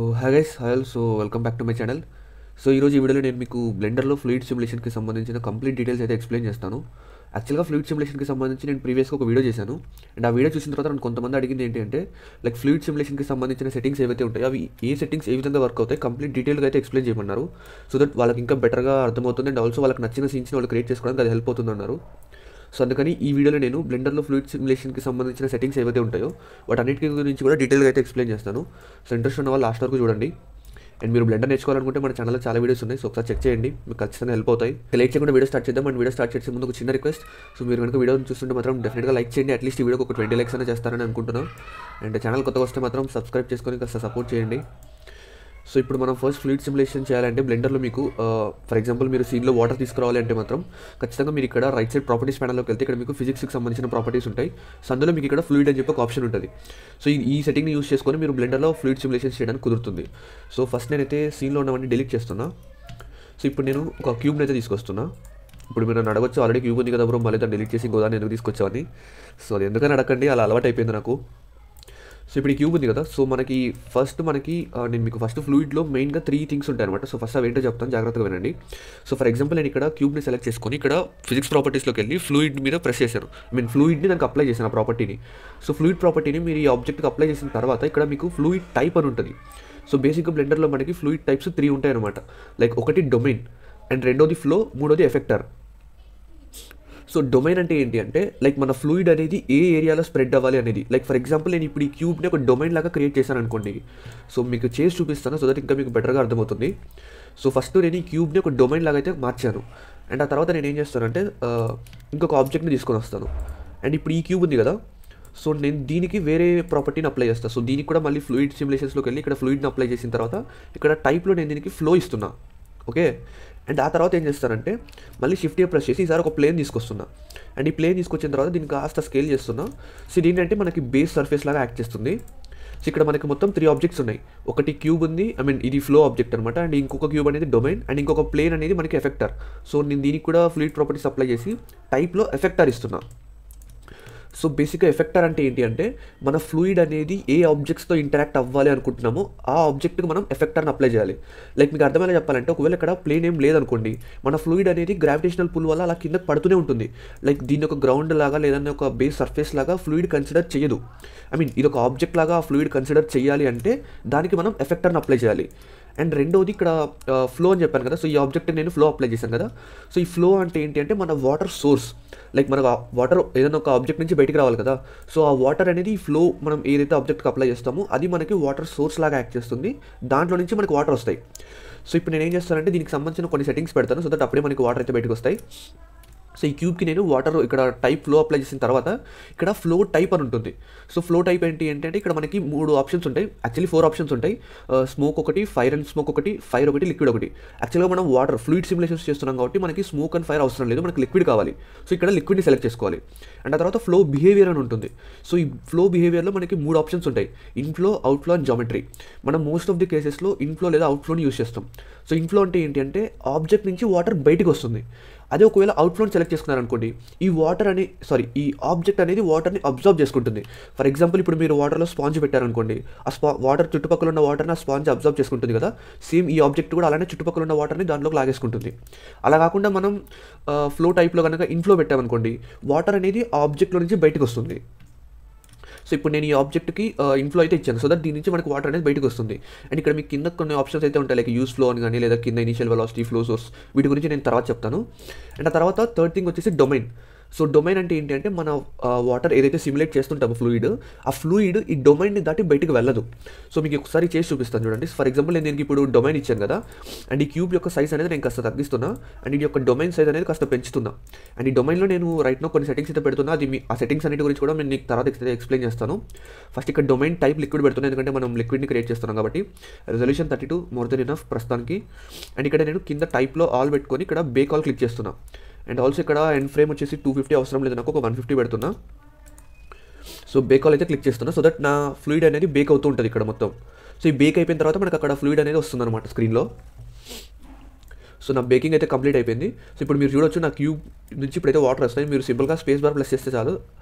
So hi guys, welcome back to my channel. So ఈరోజు ఈ వీడియోలో నేను మీకు బ్లెండర్లో ఫ్లూయిడ్ సిమ్యులేషన్కి సంబంధించిన కంప్లీట్ డీటెయిల్స్ అయితే ఎక్స్ప్లెయిన్ చేస్తాను. యాక్చువల్గా ఫ్లూయిడ్ సిమ్యులేషన్కి సంబంధించి నేను ప్రీవియస్గా ఒక వీడియో చేశాను. అండ్ ఆ వీడియో చూసిన తర్వాత నన్ను కొంతమంది అడిగింది ఏంటంటే లైక్ ఫ్లూయిడ్ సిమ్యులేషన్కి సంబంధించిన సెట్టింగ్స్ ఏవైతే ఉంటాయో అవి ఏ సెట్టింగ్స్ ఏ విధంగా వర్క్ అవుతాయి కంప్లీట్ డీటెయిల్గా అయితే ఎక్స్ప్లెయిన్ చేయమన్నారు. సో దట్ వాళ్ళకి ఇంకా బెటర్గా అర్థమవుతుంది అండ్ ఆల్సో వాళ్ళకి నచ్చిన సీన్స్ని వాళ్ళు క్రియేట్ చేసుకోవడానికి అది హెల్ప్ అవుతుంది అన్నారు. సో అందుకని ఈ వీడియోలో నేను బ్లెండర్లో ఫ్లూయిడ్ సిమ్యులేషన్కి సంబంధించిన సెట్టింగ్స్ ఏవైతే ఉంటాయో వాటన్నిటి గురించి కూడా డీటెయిల్గా అయితే ఎక్స్ప్లెయిన్ చేస్తాను. సో ఇంట్రెస్ట్ ఉన్న వాళ్ళు లాస్ట్ వరకు చూడండి. అండ్ మీరు బ్లెండర్ నేర్చుకోవాలనుకుంటే మన ఛానల్లో చాలా వీడియోస్ ఉన్నాయి. సో ఒకసారి చెక్ చేయండి, మీకు ఖచ్చితంగా హెల్ప్ అవుతాయి. లేట్ చేయకుండా వీడియో స్టార్ట్ చేద్దాం. అండ్ వీడియో స్టార్ట్ చేసే ముందు ఒక చిన్న రిక్వెస్ట్. సో మీరు కనుక వీడియో చూస్తుంటే మాత్రం డెఫినెట్గా లైక్ చేయండి. అట్లీస్ట్ ఈ వీడియోకి ఒక 20 లైక్స్ అయినా చేస్తారని అనుకుంటున్నాను. అండ్ ఛానల్ కొత్తగా వస్తే మాత్రం సబ్స్క్రైబ్ చేసుకొని కాస్త సపోర్ట్ చేయండి. సో ఇప్పుడు మనం ఫస్ట్ ఫ్లూయిడ్ సిమ్యులేషన్ చేయాలంటే బ్లెండర్లో మీకు ఫర్ ఎగ్జాంపుల్ మీరు సీన్లో వాటర్ తీసుకురావాలి అంటే మాత్రం ఖచ్చితంగా మీరు ఇక్కడ రైట్ సైడ్ ప్రాపర్టీస్ ప్యానల్లోకి వెళ్తే ఇక్కడ మీకు ఫిజిక్స్కి సంబంధించిన ప్రాపర్టీస్ ఉంటాయి. సో అందులో మీకు ఇక్కడ ఫ్లూయిడ్ అని చెప్పి ఒక ఆప్షన్ ఉంటుంది. సో ఈ సెట్టింగ్ని యూస్ చేసుకొని మీరు బ్లెండర్లో ఫ్లూయిడ్ సిమ్యులేషన్ చేయడానికి కుదురుతుంది. సో ఫస్ట్ నేనైతే సీన్లో ఉన్నవన్నీ డిలీట్ చేస్తున్నా. సో ఇప్పుడు నేను ఒక క్యూబ్ని అయితే తీసుకొస్తున్నా. ఇప్పుడు మీరు నన్ను అడగచ్చు, ఆల్రెడీ క్యూబ్ ఉంది కదా బ్రో, మళ్ళీ దాన్ని డిలీట్ చేసి ఇంకోదాన్ని ఎందుకు తీసుకొచ్చావని. సో అది ఎందుకని అడగండి, అలా అలవాటు అయిపోయింది నాకు. సో ఇప్పుడు ఈ క్యూబ్ ఉంది కదా, సో మనకి నేను మీకు ఫస్ట్ ఫ్లూయిడ్లో మెయిన్గా 3 థింగ్స్ ఉంటాయి అనమాట. సో ఫస్ట్ అవి ఏంటో చెప్తాను, జాగ్రత్తగా వినండి. సో ఫర్ ఎగ్జాంపుల్ నేను ఇక్కడ క్యూబ్ని సెలెక్ట్ చేసుకొని ఇక్కడ ఫిజిక్స్ ప్రాపర్టీస్లోకి వెళ్ళి ఫ్లూయిడ్ మీద ప్రెస్ చేశాను. ఫ్లూయిడ్ని దానికి అప్లై చేశాను ఆ ప్రాపర్టీని. సో ఫ్లూయిడ్ ప్రాపర్టీని మీరు ఈ ఆబ్జెక్ట్కి అప్లై చేసిన తర్వాత ఇక్కడ మీకు ఫ్లూయిడ్ టైప్ అని ఉంటుంది. సో బేసిక్గా బ్లెండర్లో మనకి ఫ్లూయిడ్ టైప్స్ 3 ఉంటాయి అనమాట. లైక్ ఒకటి డొమైన్, అండ్ రెండోది ఫ్లో, మూడోది ఎఫెక్టర్. సో డొమైన్ అంటే ఏంటి అంటే లైక్ మన ఫ్లూయిడ్ అనేది ఏ ఏరియాలో స్ప్రెడ్ అవ్వాలి అనేది. లైక్ ఫర్ ఎగ్జాంపుల్ నేను ఇప్పుడు ఈ క్యూబ్ని ఒక డొమైన్ లాగా క్రియేట్ చేశాను అనుకోండి. సో మీకు చేసి చూపిస్తాను సో దట్ ఇంకా మీకు బెటర్గా అర్థమవుతుంది. సో ఫస్ట్ నేను ఈ క్యూబ్ని ఒక డొమైన్ లాగా అయితే మార్చాను. అండ్ ఆ తర్వాత నేను ఏం చేస్తానంటే ఇంకొక ఆబ్జెక్ట్ని తీసుకొని వస్తాను. అండ్ ఇప్పుడు ఈ క్యూబ్ ఉంది కదా, సో నేను దీనికి వేరే ప్రాపర్టీని అప్లై చేస్తాను. సో దీనికి కూడా మళ్ళీ ఫ్లూయిడ్ సిమ్యులేషన్స్లోకి వెళ్ళి ఇక్కడ ఫ్లూయిడ్ని అప్లై చేసిన తర్వాత ఇక్కడ టైప్లో నేను దీనికి ఫ్లో ఇస్తున్నా. ఓకే, అండ్ ఆ తర్వాత ఏం చేస్తానంటే మళ్ళీ షిఫ్ట్ ప్రెస్ చేసి ఈసారి ఒక ప్లేన్ తీసుకొస్తున్నా. అండ్ ఈ ప్లేన్ తీసుకొచ్చిన తర్వాత దీనికి కాస్త స్కేల్ చేస్తున్నా. సో దీని మనకి బేస్ సర్ఫేస్ లాగా యాక్ట్ చేస్తుంది. సో ఇక్కడ మనకి మొత్తం 3 ఆబ్జెక్ట్స్ ఉన్నాయి. ఒకటి క్యూబ్ ఉంది, ఇది ఫ్లో ఆబ్జెక్ట్ అనమాట. అండ్ ఇంకొక క్యూబ్ అనేది డొమైన్, అండ్ ఇంకొక ప్లేన్ అనేది మనకి ఎఫెక్టర్. సో నేను దీనికి కూడా ఫ్లూయిడ్ ప్రాపర్టీస్ అప్లై చేసి టైప్లో ఎఫెక్టర్ ఇస్తున్నా. సో బేసిక్గా ఎఫెక్టర్ అంటే ఏంటి అంటే మన ఫ్లూయిడ్ అనేది ఏ ఆబ్జెక్ట్స్తో ఇంటరాక్ట్ అవ్వాలి అనుకుంటున్నామో ఆ ఆబ్జెక్ట్కి మనం ఎఫెక్టర్ని అప్లై చేయాలి. లైక్ మీకు అర్థమయ్యేలా చెప్పాలంటే ఒకవేళ ఇక్కడ ప్లేన్ ఏం లేదనుకోండి, మన ఫ్లూయిడ్ అనేది గ్రావిటేషనల్ పుల్ వల్ల అలా కిందకి పడుతూనే ఉంటుంది. లైక్ దీన్ని ఒక గ్రౌండ్ లాగా లేదన్నా ఒక బేస్ సర్ఫేస్ లాగా ఫ్లూయిడ్ కన్సిడర్ చేయదు. ఇది ఒక ఆబ్జెక్ట్ లాగా ఆ ఫ్లూయిడ్ కన్సిడర్ చేయాలి అంటే దానికి మనం ఎఫెక్టర్ని అప్లై చేయాలి. అండ్ రెండోది ఇక్కడ ఫ్లో అని చెప్పాను కదా, సో ఈ ఆబ్జెక్ట్ నేను ఫ్లో అప్లై చేశాను కదా. సో ఈ ఫ్లో అంటే ఏంటి అంటే మన వాటర్ సోర్స్. లైక్ మనకు వాటర్ ఏదైనా ఒక ఆబ్జెక్ట్ నుంచి బయటికి రావాలి కదా, సో ఆ వాటర్ అనేది ఈ ఫ్లో మనం ఏదైతే ఆబ్జెక్ట్కి అప్లై చేస్తామో అది మనకి వాటర్ సోర్స్ లాగా యాక్ట్ చేస్తుంది. దాంట్లో నుంచి మనకి వాటర్ వస్తాయి. సో ఇప్పుడు నేను ఏం చేస్తానంటే దీనికి సంబంధించిన కొన్ని సెట్టింగ్స్ పెడతాను సో దట్ అప్పుడే మనకి వాటర్ అయితే బయటకు వస్తాయి. సో ఈ క్యూబ్కి నేను వాటర్ ఇక్కడ టైప్ ఫ్లో అప్లై చేసిన తర్వాత ఇక్కడ ఫ్లో టైప్ అని ఉంటుంది. సో ఫ్లో టైప్ ఏంటి అంటే ఇక్కడ మనకి 3 ఆప్షన్స్ ఉంటాయి. యాక్చువల్లీ 4 ఆప్షన్స్ ఉంటాయి. స్మోక్ ఒకటి, ఫైర్ అండ్ స్మోక్ ఒకటి, ఫైర్ ఒకటి, లిక్విడ్ ఒకటి. యాక్చువల్గా మనం వాటర్ ఫ్లూయిడ్ సిమ్యులేషన్స్ చేస్తున్నాం కాబట్టి మనకి స్మోక్ అండ్ ఫైర్ అవసరం లేదు, మనకి లిక్విడ్ కావాలి. సో ఇక్కడ లిక్విడ్ని సెలెక్ట్ చేసుకోవాలి. అండ్ ఆ తర్వాత ఫ్లో బిహేవియర్ అని ఉంటుంది. సో ఈ ఫ్లో బిహేవియర్లో మనకి 3 ఆప్షన్స్ ఉంటాయి: ఇన్ఫ్లో, అవుట్ఫ్లో అండ్ జామెట్రీ. మనం మోస్ట్ ఆఫ్ ది కేసెస్లో ఇన్ఫ్లో లేదా అవుట్ఫ్లోని యూస్ చేస్తాం. సో ఇన్ఫ్లో అంటే ఏంటి అంటే ఆబ్జెక్ట్ నుంచి వాటర్ బయటికి వస్తుంది. అదే ఒకవేళ అవుట్ఫ్లోని సెలెక్ట్ చేసుకున్నారనుకోండి, ఈ ఆబ్జెక్ట్ అనేది వాటర్ని అబ్జర్వ్ చేసుకుంటుంది. ఫర్ ఎగ్జాంపుల్ ఇప్పుడు మీరు వాటర్లో స్పాంజ్ పెట్టారనుకోండి, ఆ వాటర్ చుట్టుపక్కల ఉన్న వాటర్ని ఆ స్పాంజ్ అబ్జర్వ్ చేసుకుంటుంది కదా, సేమ్ ఈ ఆబ్జెక్ట్ కూడా అలానే చుట్టుపక్కల ఉన్న వాటర్ని దాంట్లోకి లాగేసుకుంటుంది. అలా కాకుండా మనం ఫ్లో టైప్లో కనుక ఇన్ఫ్లో పెట్టామనుకోండి, వాటర్ అనేది ఆ ఆబ్జెక్ట్లో నుంచి బయటకు వస్తుంది. సో ఇప్పుడు నేను ఈ ఆబ్జెక్ట్కి ఇన్ఫ్లో అయితే ఇచ్చాను సో దట్ దీని నుంచి మనకి వాటర్ అనేది బయటకు వస్తుంది. అండ్ ఇక్కడ మీకు కింద కొన్ని ఆప్షన్స్ అయితే ఉంటాయి, లైక్ యూస్ ఫ్లో అని కానీ లేదా కింద ఇనిషియల్ వెలాసిటీ, ఫ్లో సోర్స్, వీటి గురించి నేను తర్వాత చెప్తాను. అండ్ ఆ తర్వాత థర్డ్ థింగ్ వచ్చేసి డొమైన్. సో డొమైన్ అంటే ఏంటి అంటే మన వాటర్ ఏదైతే సిమ్యులేట్ చేస్తుంటామో ఆ ఫ్లూయిడ్ ఈ డొమైన్ని దాటి బయటికి వెళ్ళదు. సో మీకు ఒకసారి చేసి చూపిస్తాను చూడండి. ఫర్ ఎగ్జాంపుల్ నేను దీనికి ఇప్పుడు డొమైన్ ఇచ్చాను కదా, అండ్ ఈ క్యూబ్ యొక్క సైజ్ అనేది నేను కాస్త తగ్గిస్తున్నా, అండ్ ఈ యొక్క డొమైన్ సైజ్ అనేది కాస్త పెంచుతున్నా. అండ్ ఈ డొమైన్లో నేను రైట్నో కొన్ని సెట్టింగ్స్ అయితే పెడుతున్నా. ఆ సెట్టింగ్స్ అన్నిటి గురించి కూడా నేను తర్వాత ఎక్స్ప్లెయిన్ చేస్తాను. ఫస్ట్ ఇక్కడ డొమైన్ టైప్ లిక్విడ్ పెడుతున్నాను, ఎందుకంటే మనం లిక్విడ్ని క్రియేట్ చేస్తున్నాం కాబట్టి. రెజల్యూషన్ 32 మోర్ దెన్ ఇనఫ్ ప్రస్తుతానికి. అండ్ ఇక్కడ నేను కింద టైప్లో ఆల్ పెట్టుకొని ఇక్కడ బేక్ ఆల్ క్లిక్ చేస్తున్నా. అండ్ ఆల్సో ఇక్కడ ఎండ్ ఫ్రేమ్ వచ్చేసి 250 అవసరం లేదు, నాకు ఒక 150 పెడుతున్నా. సో బేక్ ఆల్ అయితే క్లిక్ చేస్తున్నా సో దట్ నా ఫ్లూయిడ్ అనేది బేక్ అవుతూ ఉంటుంది ఇక్కడ మొత్తం. సో ఈ బేక్ అయిపోయిన తర్వాత మనకు అక్కడ ఫ్లూయిడ్ అనేది వస్తుంది అనమాట స్క్రీన్లో. సో నా బేకింగ్ అయితే కంప్లీట్ అయిపోయింది. సో ఇప్పుడు మీరు చూడొచ్చు నా క్యూబ్ నుంచి ఇప్పుడైతే వాటర్ వస్తాయి. మీరు సింపుల్గా స్పేస్ బార్ ప్రెస్ చేస్తే చాలు.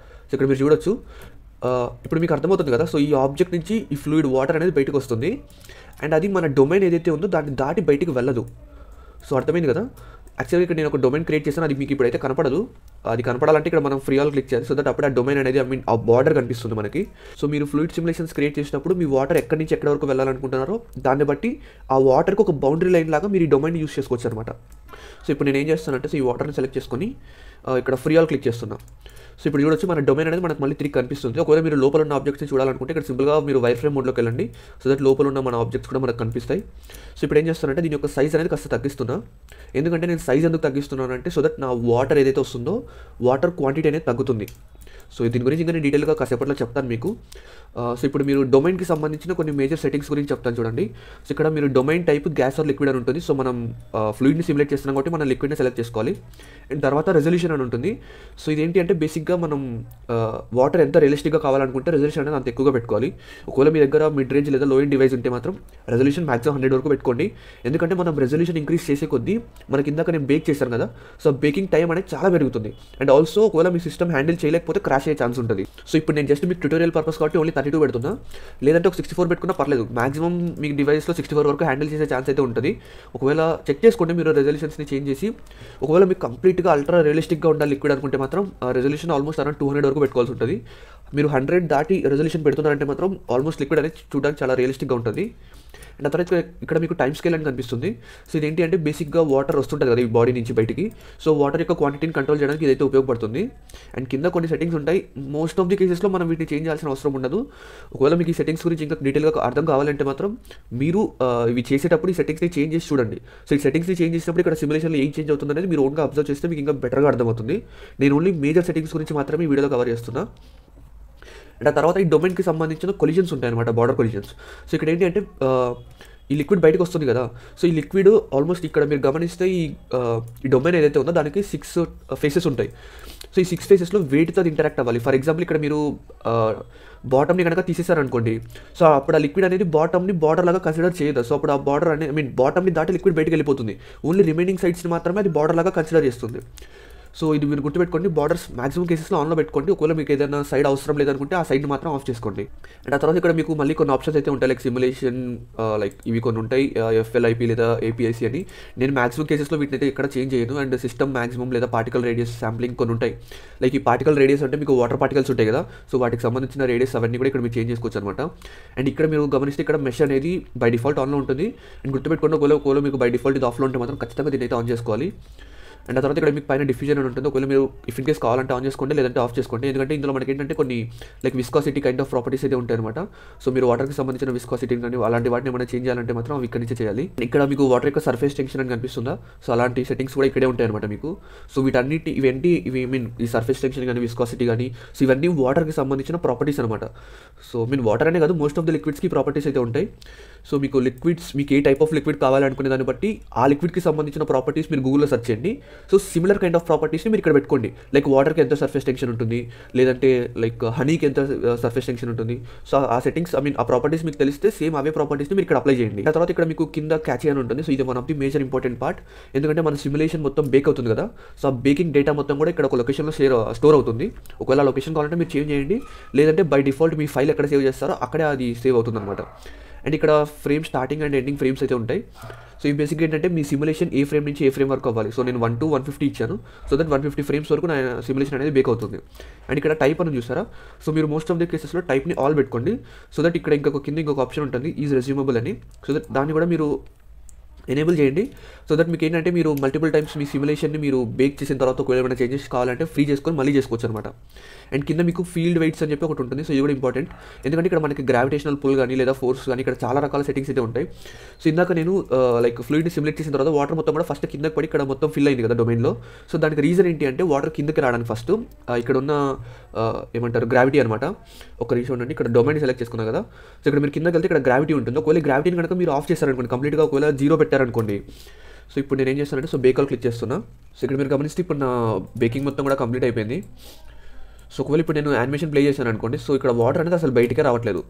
సో ఇక్కడ మీరు చూడొచ్చు ఇప్పుడు మీకు అర్థమవుతుంది కదా. సో ఈ ఆబ్జెక్ట్ నుంచి ఈ ఫ్లూయిడ్ వాటర్ అనేది బయటకు వస్తుంది అండ్ అది మన డొమైన్ ఏదైతే ఉందో దాన్ని దాటి బయటికి వెళ్ళదు. సో అర్థమైంది కదా. యాక్చువల్గా ఇక్కడ నేను ఒక డొమైన్ క్రియేట్ చేశాను, అది మీకు ఇప్పుడైతే కనపడదు. అది కనపడాలంటే ఇక్కడ మనం ఫ్రీ ఆల్ క్లిక్ చేయాలి. సో దట్ అప్పుడు ఆ డొమైన్ అనేది ఆ బార్డర్ కనిపిస్తుంది మనకి. సో మీరు ఫ్లూయిడ్ సిమ్యులేషన్స్ క్రియేట్ చేసినప్పుడు మీ వాటర్ ఎక్కడి నుంచి ఎక్కడి వరకు వెళ్ళాలనుకుంటున్నారో దాన్ని బట్టి ఆ వాటర్కి ఒక బౌండరీ లైన్ లాగా మీరు ఈ డొమైన్ యూస్ చేసుకోవచ్చు అనమాట. సో ఇప్పుడు నేను ఏం చేస్తానంటే, సో ఈ వాటర్ని సెలెక్ట్ చేసుకొని ఇక్కడ ఫ్రీ ఆల్ క్లిక్ చేస్తున్నా. సో ఇప్పుడు చూడొచ్చు మన డొమైన్ అనేది మనకు మళ్ళీ తిరిగి కనిపిస్తుంది. ఒకవేళ మీరు లోపల ఉన్న ఆబ్జెక్ట్స్ని చూడాలనుకుంటే ఇక్కడ సింపుల్గా మీరు వైర్ ఫ్రేమ్ మోడ్లోకి వెళ్ళండి. సో దట్ లోపల ఉన్న మన ఆబ్జెక్ట్స్ కూడా మనకు కనిపిస్తాయి. సో ఇప్పుడు ఏం చేస్తానంటే దీని యొక్క సైజ్ అనేది కాస్త తగ్గిస్తున్నా. ఎందుకంటే నేను సైజ్ ఎందుకు తగ్గిస్తున్నానంటే సో దట్ నా వాటర్ ఏదైతే వస్తుందో వాటర్ క్వాంటిటీ అనేది తగ్గుతుంది. సో దీని గురించి ఇంకా నేను డీటెయిల్గా కాసేపట్లో చెప్తాను మీకు. సో ఇప్పుడు మీరు డొమైన్కి సంబంధించిన కొన్ని మేజర్ సెట్టింగ్స్ గురించి చెప్తాను చూడండి. సో ఇక్కడ మీరు domain type gas or liquid అని ఉంటుంది. సో మనం ఫ్లూయిడ్ని సిమ్యులేట్ చేస్తున్నాం కాబట్టి మనం లిక్విడ్ని సెలెక్ట్ చేసుకోవాలి. అండ్ తర్వాత రెజల్యూషన్ అని ఉంటుంది. సో ఇదేంటి అంటే బేసిక్గా మనం వాటర్ ఎంత రియలిస్టిక్గా కావాలనుకుంటే రెజల్యూషన్ అనేది అంత ఎక్కువగా పెట్టుకోవాలి. ఒకవేళ మీ దగ్గర మిడ్ రేంజ్ లేదా లో ఎండ్ డివైస్ ఉంటే మాత్రం రెజల్యూషన్ మాక్సిమం 100 వరకు పెట్టుకోండి. ఎందుకంటే మనం రెజల్యూషన్ ఇంక్రీజ్ చేసే కొద్దీ మనకి ఇందాక నేను బేక్ చేశాను కదా, సో బేకింగ్ టైం అనేది చాలా పెరుగుతుంది. అండ్ ఆల్సో ఒకవేళ మీ సిస్టమ్ హ్యాండిల్ చేయలేకపోతే క్రాష్ అయ్యే ఛాన్స్ ఉంటుంది. సో ఇప్పుడు నేను జస్ట్ మీకు ట్యూటోరియల్ పర్పస్ కాబట్టి ఓన్లీ 32 పెడుతున్నా, లేదంటే ఒక 64 పెట్టుకున్నా పర్లేదు. మాక్సిమం మీ డివైస్లో 64 వరకు హ్యాండిల్ చేసే ఛాన్స్ అయితే ఉంటుంది. ఒకవేళ చెక్ చేసుకోండి మీరు రెజల్యూషన్స్ని చేంజ్ చేసి. ఒకవేళ మీకు కంప్లీట్గా అల్ట్రా రియలిస్టిక్గా ఉండాలి లిక్విడ్ అనుకుంటే మాత్రం రెజల్యూషన్ ఆల్మోస్ట్ అరౌండ్ 200 వరకు పెట్టుకోవాల్సి ఉంటుంది. మీరు 100 దాటి రెజల్యూషన్ పెడుతున్నారంటే మాత్రం ఆల్మోస్ట్ లిక్విడ్ అనేది చూడడానికి చాలా రియలిస్టిక్గా ఉంటుంది. అండ్ ఆ తర్వాత ఇక్కడ మీకు టైం స్కేల్ అని కనిపిస్తుంది. సో ఇదేంటి అంటే బేసిక్గా వాటర్ వస్తుంటుంది కదా ఈ బాడీ నుంచి బయటికి. సో వాటర్ యొక్క క్వాంటిటీని కంట్రోల్ చేయడానికి ఇదైతే ఉపయోగపడుతుంది. అండ్ కింద కొన్ని సెట్టింగ్స్ ఉంటాయి. మోస్ట్ ఆఫ్ ది కేసెస్లో మనం వీటిని చేంజ్ చేయాల్సిన అవసరం ఉండదు. ఒకవేళ మీకు ఈ సెట్టింగ్స్ గురించి ఇంకా డీటెయిల్గా అర్థం కావాలంటే మాత్రం మీరు ఇవి చేసేటప్పుడు ఈ సెట్టింగ్స్ని చేంజ్ చేసి చూడండి. సో ఈ సెట్టింగ్స్ని చేంజ్ చేసినప్పుడు ఇక్కడ సిమ్యులేషన్లో ఏం చేంజ్ అవుతుంది అనేది మీరు ఓన్గా అబ్జర్వ్ చేస్తే మీకు ఇంకా బెటర్గా అర్థమవుతుంది. నేను ఓన్లీ మేజర్ సెట్టింగ్స్ గురించి మాత్రమే ఈ వీడియోలో కవర్ చేస్తున్నా. అండ్ ఆ తర్వాత ఈ డొమైన్కి సంబంధించిన కొలిజన్స్ ఉంటాయి అనమాట, బార్డర్ కొలిజన్స్. సో ఇక్కడ ఏంటి అంటే ఈ లిక్విడ్ బయటకు వస్తుంది కదా. సో ఈ లిక్విడ్ ఆల్మోస్ట్ ఇక్కడ మీరు గమనిస్తే ఈ డొమైన్ ఏదైతే ఉందో దానికి 6 ఫేసెస్ ఉంటాయి. సో ఈ 6 ఫేసెస్లో వేటితో అది ఇంటరాక్ట్ అవ్వాలి. ఫర్ ఎగ్జాంపుల్ ఇక్కడ మీరు బాటమ్ని కనుక తీసేశారనుకోండి, సో అప్పుడు ఆ లిక్విడ్ అనేది బాటమ్ని బార్డర్ లాగా కన్సిడర్ చేయదు. సో అప్పుడు ఆ బార్డర్ అనేది బాటమ్ని దాటి లిక్విడ్ బయటకు వెళ్ళిపోతుంది. ఓన్లీ రిమైనింగ్ సైడ్స్ని మాత్రమే అది బార్డర్ లాగా కన్సిడర్ చేస్తుంది. సో ఇది మీరు గుర్తుపెట్టుకోండి. బార్డర్స్ మాక్సిమం కేసెస్లో ఆన్లో పెట్టుకోండి. ఒకవేళ మీకు ఏదైనా సైడ్ అవసరం లేదనుకుంటే ఆ సైడ్ని మాత్రం ఆఫ్ చేసుకోండి. అండ్ ఆ తర్వాత ఇక్కడ మీకు మళ్ళీ కొన్ని ఆప్షన్స్ అయితే ఉంటాయి, లైక్ సిమ్యులేషన్, లైక్ ఇవి కొన్ని ఉంటాయి, FLIP లేదా APIC అని. నేను మాక్సిమం కేసెస్లో వీటిని అయితే ఇక్కడ చేంజ్ చేయను. అండ్ సిస్టమ్ మాక్సిమం లేదా పార్టికల్ రేడియస్ శాంప్లింగ్ కొన్ని ఉంటాయి. లైక్ ఈ పార్టికల్ రేడియస్ అంటే మీకు వాటర్ పార్టికల్స్ ఉంటాయి కదా, సో వాటికి సంబంధించిన రేడియస్ అవన్నీ కూడా ఇక్కడ మీరు చేంజ్ చేసుకోవచ్చు అనమాట. అండ్ ఇక్కడ మీరు గమనిస్తే ఇక్కడ మెష్ అనేది బై డిఫాల్ట్ ఆన్లో ఉంటుంది. అండ్ గుర్తుపెట్టుకోండి, ఒకవేళ మీకు బై డిఫాల్ట్ ఇది ఆఫ్లో ఉంటే మాత్రం ఖచ్చితంగా దీన్ని అయితే ఆన్ చేసుకోవాలి. అండ్ ఆ తర్వాత ఇక్కడ మీకు పైన డిఫ్యూజన్ అని ఉంటుంది. ఒకవేళ మీరు ఇఫ్ ఇన్ కేస్ కావాలంటే ఆన్ చేసుకోండి, లేదంటే ఆఫ్ చేసుకోండి. ఎందుకంటే ఇందులో మనకి ఏంటంటే కొన్ని like viscosity kind of properties అయితే ఉంటాయి అనమాట. సో మీరు వాటర్కి సంబంధించిన విస్కాసిటీని కానీ అలాంటి వాటిని ఏమైనా చేంజ్ చేయాలంటే మాత్రం అవి ఇక్కడ నుంచి చేయాలి. ఇక్కడ మీకు వాటర్ యొక్క సర్ఫేస్ టెన్షన్ అని కనిపిస్తుందా. సో అలాంటి సెట్టింగ్స్ కూడా ఇక్కడే ఉంటాయి అనమాట మీకు. సో వీటన్నిటి ఇవి ఈ సర్ఫేస్ టెన్షన్ కానీ విస్కాసిటీ కానీ, సో ఇవన్నీ వాటర్కి సంబంధించిన ప్రాపర్టీస్ అనమాట. సో వాటర్ అనే కాదు, మోస్ట్ ఆఫ్ ది లిక్విడ్స్కి ప్రాపర్టీస్ అయితే ఉంటాయి. సో మీకు మీకు ఏ టైప్ ఆఫ్ లిక్విడ్ కావాలనుకునే దాన్ని బట్టి ఆ లిక్విడ్కి సంబంధించిన ప్రాపర్టీస్ మీరు గూగుల్లో సెర్చ్ చేయండి. సో సిమిలర్ కైండ్ ఆఫ్ ప్రాపర్టీస్ని మీరు ఇక్కడ పెట్టుకోండి. లైక్ వాటర్కి ఎంత సర్ఫేస్ టెన్షన్ ఉంటుంది, లేదంటే లైక్ హనీకి ఎంత సర్ఫేస్ టెన్షన్ ఉంటుంది. సో ఆ సెట్టింగ్స్ ఆ ప్రాపర్టీస్ మీకు తెలిస్తే సేమ్ అవే ప్రాపర్టీస్ని మీరు ఇక్కడ అప్లై చేయండి. ఆ తర్వాత ఇక్కడ మీకు కింద క్యాచీ అని ఉంటుంది. సో ఇది one of the major important part. ఎందుకంటే మన సిమ్యులేషన్ మొత్తం బేక్ అవుతుంది కదా. సో ఆ బేకింగ్ డేటా మొత్తం కూడా ఇక్కడ ఒక లొకేషన్లో స్టోర్ అవుతుంది. ఒకవేళ లొకేషన్ కావాలంటే మీరు చేంజ్ చేయండి, లేదంటే బై డిఫాల్ట్ మీ ఫైల్ ఎక్కడ సేవ్ చేస్తారో అక్కడే అది సేవ్ అవుతుంది అనమాట. అండ్ ఇక్కడ frame starting and ending frames అయితే ఉంటాయి. సో ఈ బేసిక్గా ఏంటంటే మీ సిమ్యులేషన్ ఏ ఫ్రేమ్ నుంచి ఏ ఫ్రేమ్ వరకు అవ్వాలి. సో నేను 1 to 150 ఇచ్చాను. సో దట్ 150 ఫ్రేమ్స్ వరకు నా సిమ్యులేషన్ అనేది బేక్ అవుతుంది. అండ్ ఇక్కడ టైప్ అని చూసారా. సో మీరు మోస్ట్ ఆఫ్ ది కేసెస్లో టైప్ని ఆల్ పెట్టుకోండి. సో దట్ ఇక్కడ ఇంకొక ఆప్షన్ ఉంటుంది, ఈజ్ రెజ్యూమబుల్ అని. సో దట్ దాన్ని కూడా మీరు ఎనేబుల్ చేయండి. సో దట్ మీకు ఏంటంటే మీరు మల్టిపుల్ టైమ్స్ మీ సిమ్యులేషన్ని మీరు బేక్ చేసిన తర్వాత ఒకవేళ ఏమైనా చేంజెస్ కావాలంటే ఫ్రీ చేసుకొని మళ్ళీ చేసుకోవచ్చు అనమాట. అండ్ కింద మీకు ఫీల్డ్ వెయిట్స్ అని చెప్పి ఒకటి ఉంటుంది. సో ఇది కూడా ఇంపార్టెంట్, ఎందుకంటే ఇక్కడ మనకి గ్రావిటేషనల్ పుల్ కానీ లేదా ఫోర్స్ కానీ ఇక్కడ చాలా రకాల సెట్టింగ్స్ అయితే ఉంటాయి. సో ఇందాక నేను లైక్ ఫ్లూయిడ్ని సిమ్యులేట్ చేసిన తర్వాత వాటర్ మొత్తం కూడా ఫస్ట్ కిందకి పడి ఇక్కడ మొత్తం ఫిల్ అయింది కదా డొమైన్లో. సో దానికి రీజన్ ఏంటి అంటే వాటర్ కిందకి రావడానికి ఫస్ట్ ఇక్కడ ఉన్న ఏమంటారు గ్రావిటీ అనమాట. ఒక రీజన్ ఉండండి, ఇక్కడ డొమైన్ సెలెక్ట్ చేసుకున్నాం కదా. సో ఇక్కడ మీరు కిందకి వెళ్తే ఇక్కడ గ్రావిటీ ఉంటుంది. ఒకవేళ గ్రావిటీని కనుక మీరు ఆఫ్ చేస్తారనుకోండి, కంప్లీట్గా ఒకవేళ 0 పెట్టారనుకోండి. సో ఇప్పుడు నేను ఏం చేస్తానంటే సో బేక్ క్లిక్ చేస్తున్నా. సో ఇక్కడ మీరు గమనిస్తే ఇప్పుడు నా బేకింగ్ మొత్తం కూడా కంప్లీట్ అయిపోయింది. సో ఒకవేళ ఇప్పుడు నేను యానిమేషన్ ప్లే చేశాను అనుకోండి, సో ఇక్కడ వాటర్ అనేది అసలు బయటికే రావట్లేదు.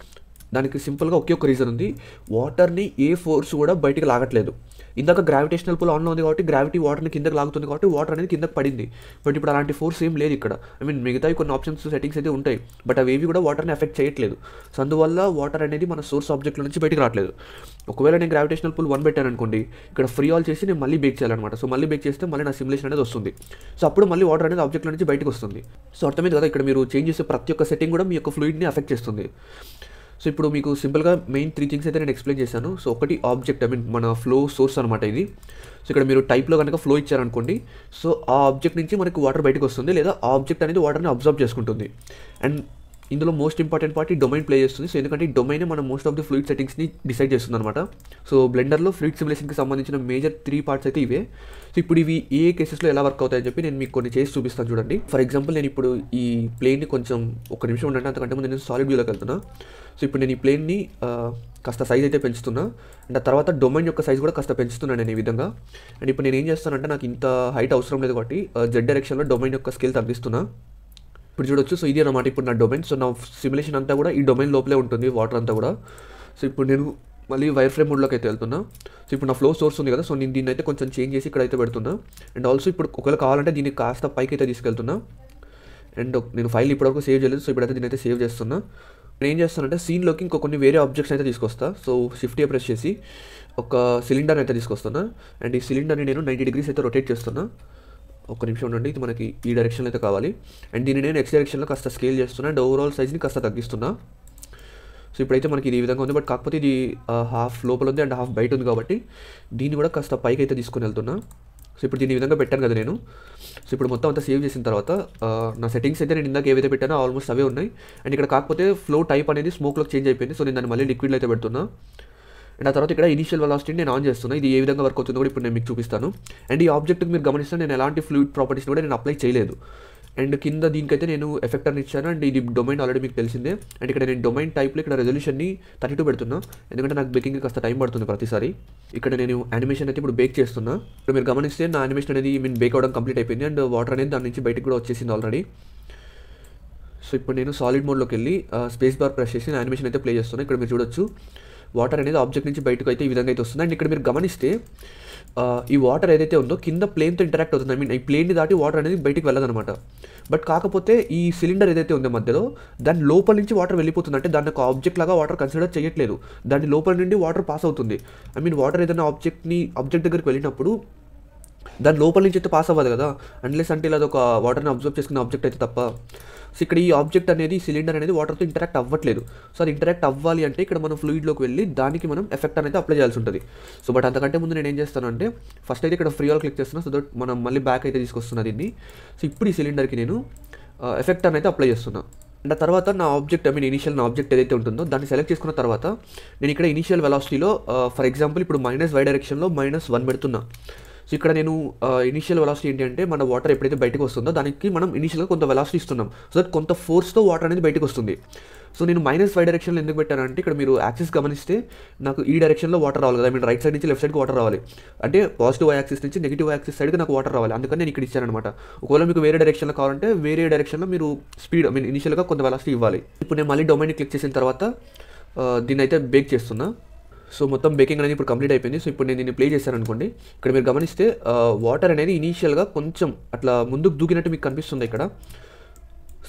దానికి సింపుల్గా ఒకే ఒక రీజన్ ఉంది. వాటర్ని ఏ ఫోర్స్ కూడా బయటికి లాగట్లేదు. ఇందాక గ్రావిటేషనల్ పుల్ ఆన్లో ఉంది కాబట్టి గ్రావిటీ వాటర్ని కిందకి లాగుతుంది కాబట్టి వాటర్ అనేది కిందకి పడింది. బట్ ఇప్పుడు అలాంటి ఫోర్స్ ఏం లేదు ఇక్కడ. ఐ మీన్ మిగతావి కొన్ని ఆప్షన్స్ సెట్టింగ్స్ అయితే ఉంటాయి, బట్ అవి ఏవి కూడా వాటర్ని ఎఫెక్ట్ చేయట్లేదు. సో అందువల్ల వాటర్ అనేది మన సోర్స్ ఆబ్జెక్ట్లో నుంచి బయటికి రావట్లేదు. ఒకవేళ నేను గ్రావిటేషనల్ పుల్ 1 పెట్టాను అనుకోండి, ఇక్కడ ఫ్రీ ఆల్ చేసి నేను మళ్ళీ బేక్ చేయాలన్నమాట. సో మళ్ళీ బేక్ చేస్తే మళ్ళీ నా సిమ్యులేషన్ అనేది వస్తుంది. సో అప్పుడు మళ్ళీ వాటర్ అనేది ఆబ్జెక్ట్లో నుంచి బయటకు వస్తుంది. సో అర్థమైంది కదా, ఇక్కడ మీరు చేంజ్ చేసే ప్రతి ఒక్క సెట్టింగ్ కూడా మీ యొక్క ఫ్లూయిడ్ని ఎఫెక్ట్ చేస్తుంది. సో ఇప్పుడు మీకు సింపుల్గా మెయిన్ 3 థింగ్స్ అయితే నేను ఎక్స్ప్లెయిన్ చేశాను. సో ఒకటి ఆబ్జెక్ట్, ఐ మీన్ మన ఫ్లో సోర్స్ అనమాట ఇది. సో ఇక్కడ మీరు టైప్లో కనుక ఫ్లో ఇచ్చారనుకోండి, సో ఆ ఆబ్జెక్ట్ నుంచి మనకు వాటర్ బయటకు వస్తుంది, లేదా ఆ ఆబ్జెక్ట్ అనేది వాటర్ని అబ్జర్వ్ చేసుకుంటుంది. అండ్ ఇందులో మోస్ట్ ఇంపార్టెంట్ పార్ట్ ఈ డొమైన్ ప్లే చేస్తుంది. సో ఎందుకంటే ఈ డొమైన్ మనం మోస్ట్ ఆఫ్ ది ఫ్లూయిడ్ సెట్టింగ్స్ని డిసైడ్ చేస్తుంది అనమాట. సో బ్లెండర్లో ఫ్లూయిడ్ సిమ్యులేషన్కి సంబంధించిన మేజర్ 3 పార్ట్స్ అయితే ఇవే. సో ఇప్పుడు ఇవి ఏ కేసెస్లో ఎలా వర్క్ అవుతాయని చెప్పి నేను మీకు కొన్ని చేసి చూపిస్తాను చూడండి. ఫర్ ఎగ్జాంపుల్ నేను ఇప్పుడు ఈ ప్లేన్ని కొంచెం ఒక నిమిషం ఉండండి, అంతకంటే ముందు నేను సాలిడ్ వ్యూలోకి వెళ్తున్నా. సో ఇప్పుడు నేను ఈ ప్లేన్ని కాస్త సైజ్ అయితే పెంచుతున్నా, అండ్ ఆ తర్వాత డొమైన్ యొక్క సైజ్ కూడా కాస్త పెంచుతున్నాను నేను ఈ విధంగా. అండ్ ఇప్పుడు నేను ఏం చేస్తానంటే, నాకు ఇంత హైట్ అవసరం లేదు కాబట్టి జెడ్ డైరెక్షన్లో డొమైన్ యొక్క స్కేల్ తగ్గిస్తున్నా. ఇప్పుడు చూడొచ్చు. సో ఇది అన్నమాట ఇప్పుడు నా డొమైన్. సో నా సిమ్యులేషన్ అంతా కూడా ఈ డొమైన్ లోపలే ఉంటుంది, వాటర్ అంతా కూడా. సో ఇప్పుడు నేను మళ్ళీ వైర్ ఫ్రేమ్ మోడ్లోకి అయితే వెళ్తున్నా. సో ఇప్పుడు నా ఫ్లో సోర్స్ ఉంది కదా, సో నేను దీన్ని అయితే కొంచెం చేంజ్ చేసి ఇక్కడ అయితే పెడుతున్నా. అండ్ ఆల్సో ఇప్పుడు ఒకవేళ కావాలంటే దీన్ని కాస్త పైకి అయితే తీసుకెళ్తున్నా. అండ్ నేను ఫైల్ ఇప్పటివరకు సేవ్ చేయలేదు, సో ఇప్పుడైతే దీన్ని అయితే సేవ్ చేస్తున్నా. నేను ఏం చేస్తానంటే సీన్లోకి ఇంకో కొన్ని వేరే ఆబ్జెక్ట్స్ అయితే తీసుకొస్తా. సో షిఫ్ట్ ప్రెస్ చేసి ఒక సిలిండర్ అయితే తీసుకొస్తున్నా. అండ్ ఈ సిలిండర్ని నేను 90 degrees అయితే రొటేట్ చేస్తున్నా. ఒక నిమిషం ఉండండి, ఇది మనకి ఈ డైరెక్షన్లో అయితే కావాలి. అండ్ దీన్ని నేను ఎక్స్ డైరెక్షన్లో కాస్త స్కేల్ చేస్తున్నా, అండ్ ఓవరాల్ సైజ్ని కాస్త తగ్గిస్తున్నా. సో ఇప్పుడైతే మనకి ఇది ఈ విధంగా ఉంది, బట్ కాకపోతే ఇది హాఫ్ లోపల ఉంది అండ్ హాఫ్ బయట ఉంది కాబట్టి దీన్ని కూడా కాస్త పైకి అయితే తీసుకొని వెళ్తున్నా. సో ఇప్పుడు దీన్ని ఈ విధంగా పెట్టాను కదా నేను. సో ఇప్పుడు మొత్తం అంతా సేవ్ చేసిన తర్వాత నా సెట్టింగ్స్ అయితే నేను ఇందాక ఏవైతే పెట్టానో ఆల్మోస్ట్ అవే ఉన్నాయి. అండ్ ఇక్కడ కాకపోతే ఫ్లో టైప్ అనేది స్మోక్లోకి చేంజ్ అయిపోయింది. సో నేను దాన్ని మళ్ళీ లిక్విడ్లో అయితే పెడుతున్నా. అండ్ ఆ తర్వాత ఇక్కడ ఇనిషియల్ వెలాసిటీని నేను ఆన్ చేస్తున్నా. ఇది ఏ విధంగా వర్క్ అవుతుందో కూడా ఇప్పుడు నేను మీకు చూపిస్తాను. అండ్ ఈ ఆబ్జెక్ట్కి మీరు గమనిస్తే నేను ఎలాంటి ఫ్లూయిడ్ ప్రాపర్టీస్ని కూడా నేను అప్లై చేయలేదు. అండ్ కింద దీనికైతే నేను ఎఫెక్టర్ని ఇచ్చాను. అండ్ ఇది డొమైన్ ఆల్రెడీ మీకు తెలిసిందే. అండ్ ఇక్కడ నేను డొమైన్ టైప్లో ఇక్కడ రెజల్యూషన్ని 32 పెడుతున్నా, ఎందుకంటే నాకు బేకింగ్ కాస్త టైం పడుతుంది ప్రతిసారి. ఇక్కడ నేను యానిమేషన్ అయితే ఇప్పుడు బేక్ చేస్తున్నా. ఇప్పుడు మీరు గమనిస్తే నా యానిమేషన్ అనేది బేక్ అవ్వడం కంప్లీట్ అయిపోయింది, అండ్ వాటర్ అనేది దాని నుంచి బయటకు కూడా వచ్చేసింది ఆల్రెడీ. సో ఇప్పుడు నేను సాలిడ్ మోడ్లోకి వెళ్ళి స్పేస్ బార్ ప్రెస్ చేసి యానిమేషన్ అయితే ప్లే చేస్తున్నాను. ఇక్కడ మీరు చూడొచ్చు వాటర్ అనేది ఆబ్జెక్ట్ నుంచి బయటకు అయితే ఈ విధంగా అయితే వస్తుంది. అండ్ ఇక్కడ మీరు గమనిస్తే ఈ వాటర్ ఏదైతే ఉందో కింద ప్లేన్తో ఇంటరాక్ట్ అవుతుంది. ఐ మీన్ ఈ ప్లేన్ని దాటి వాటర్ అనేది బయటికి వెళ్ళదనమాట. బట్ కాకపోతే ఈ సిలిండర్ ఏదైతే ఉందో మధ్యలో దాని లోపల నుంచి వాటర్ వెళ్ళిపోతుంది. అంటే దాన్ని ఒక ఆబ్జెక్ట్ లాగా వాటర్ కన్సిడర్ చేయట్లేదు, దాని లోపల నుండి వాటర్ పాస్ అవుతుంది. ఐ మీన్ వాటర్ ఏదైనా ఆబ్జెక్ట్ దగ్గరికి వెళ్ళినప్పుడు దాని లోపల నుంచి అయితే పాస్ అవ్వదు కదా, అన్లెస్ అంటే అది ఒక వాటర్ని అబ్జర్వ్ చేసుకున్న ఆబ్జెక్ట్ అయితే తప్ప. సో ఇక్కడ ఈ ఆబ్జెక్ట్ అనేది సిలిండర్ అనేది వాటర్తో ఇంటరాక్ట్ అవ్వట్లేదు. సో అది ఇంటరాక్ట్ అవ్వాలి అంటే ఇక్కడ మనం ఫ్లూయిడ్లోకి వెళ్ళి దానికి మనం ఎఫెక్ట్ అనేది అప్లై చేయాల్సి ఉంటుంది. సో బట్ అంతకంటే ముందు నేను ఏం చేస్తానంటే ఫస్ట్ అయితే ఇక్కడ ఫ్రీ ఆల్ క్లిక్ చేస్తున్నా, సో దట్ మనం మళ్ళీ బ్యాక్ అయితే తీసుకొస్తున్నా దీన్ని. సో ఇప్పుడు ఈ సిలిండర్కి నేను ఎఫెక్ట్ అనేది అప్లై చేస్తున్నా. అండ్ ఆ తర్వాత నా ఆబ్జెక్ట్, ఐ మీన్ ఇనిషియల్ నా ఆబ్జెక్ట్ ఏదైతే ఉంటుందో దాన్ని సెలెక్ట్ చేసుకున్న తర్వాత నేను ఇక్కడ ఇనిషియల్ వెలాసిటీలో ఫర్ ఎగ్జాంపుల్ ఇప్పుడు -y డైరెక్షన్లో -1 పెడుతున్నా. సో ఇక్కడ నేను ఇనిషియల్ వెలాసిటీ ఏంటి అంటే మన వాటర్ ఎప్పుడైతే బయటకు వస్తుందో దానికి మనం ఇనిషియల్గా కొంత వెలాసిటీ ఇస్తున్నాం, సో దట్ కొంత ఫోర్స్తో వాటర్ అనేది బయటకు వస్తుంది. సో నేను -y డైరెక్షన్లో ఎందుకు పెట్టానంటే ఇక్కడ మీరు యాక్సిస్ గమనిస్తే నాకు ఈ డైరెక్షన్లో వాటర్ రావాలి కదా, ఐ మీన్ రైట్ సైడ్ నుంచి లెఫ్ట్ సైడ్కి వాటర్ రావాలి. అంటే పాజిటివ్ యాక్సిస్ నుంచి నెగిటివ్ యాక్సిస్ సైడ్కి నాకు వాటర్ రావాలి, అందుకని నేను ఇక్కడ ఇచ్చానమాట. ఒకవేళ మీకు వేరే డైరెక్షన్లో కావాలంటే వేరే డైరెక్షన్లో మీరు స్పీడ్, ఐ మీన్ ఇనిషియల్గా కొంత వెలాసిటీ ఇవ్వాలి. ఇప్పుడు నేను మళ్ళీ డొమైన్ క్లిక్ చేసిన తర్వాత దీన్ని అయితే బేక్ చేస్తున్నా. సో మొత్తం బేకింగ్ అనేది ఇప్పుడు కంప్లీట్ అయిపోయింది. సో ఇప్పుడు నేను దీన్ని ప్లే చేశాను అనుకోండి, ఇక్కడ మీరు గమనిస్తే వాటర్ అనేది ఇనీషియల్గా కొంచెం అట్లా ముందుకు దూకినట్టు మీకు కనిపిస్తుంది ఇక్కడ.